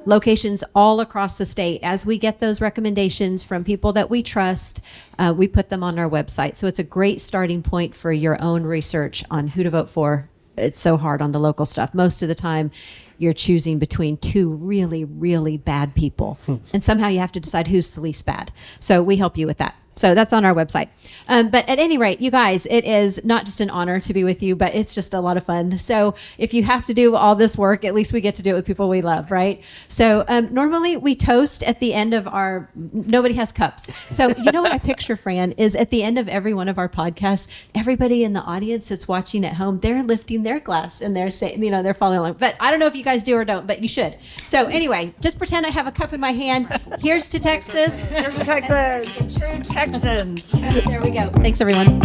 locations all across the state. As we get those recommendations from people that we trust, we put them on our website. So it's a great starting point for your own research on who to vote for. It's so hard on the local stuff. Most of the time, you're choosing between 2 really, really bad people. And somehow you have to decide who's the least bad. So we help you with that. So that's on our website. But at any rate, you guys, it is not just an honor to be with you, but it's just a lot of fun. So if you have to do all this work, at least we get to do it with people we love, right? So normally we toast at the end of nobody has cups. So what I picture, Fran, is at the end of every one of our podcasts, everybody in the audience that's watching at home, they're lifting their glass and they're saying, they're following along. But I don't know if you guys do or don't, but you should. So anyway, just pretend I have a cup in my hand. Here's to Texas. Here's to Texas. True Texans. There we go. Thanks, everyone.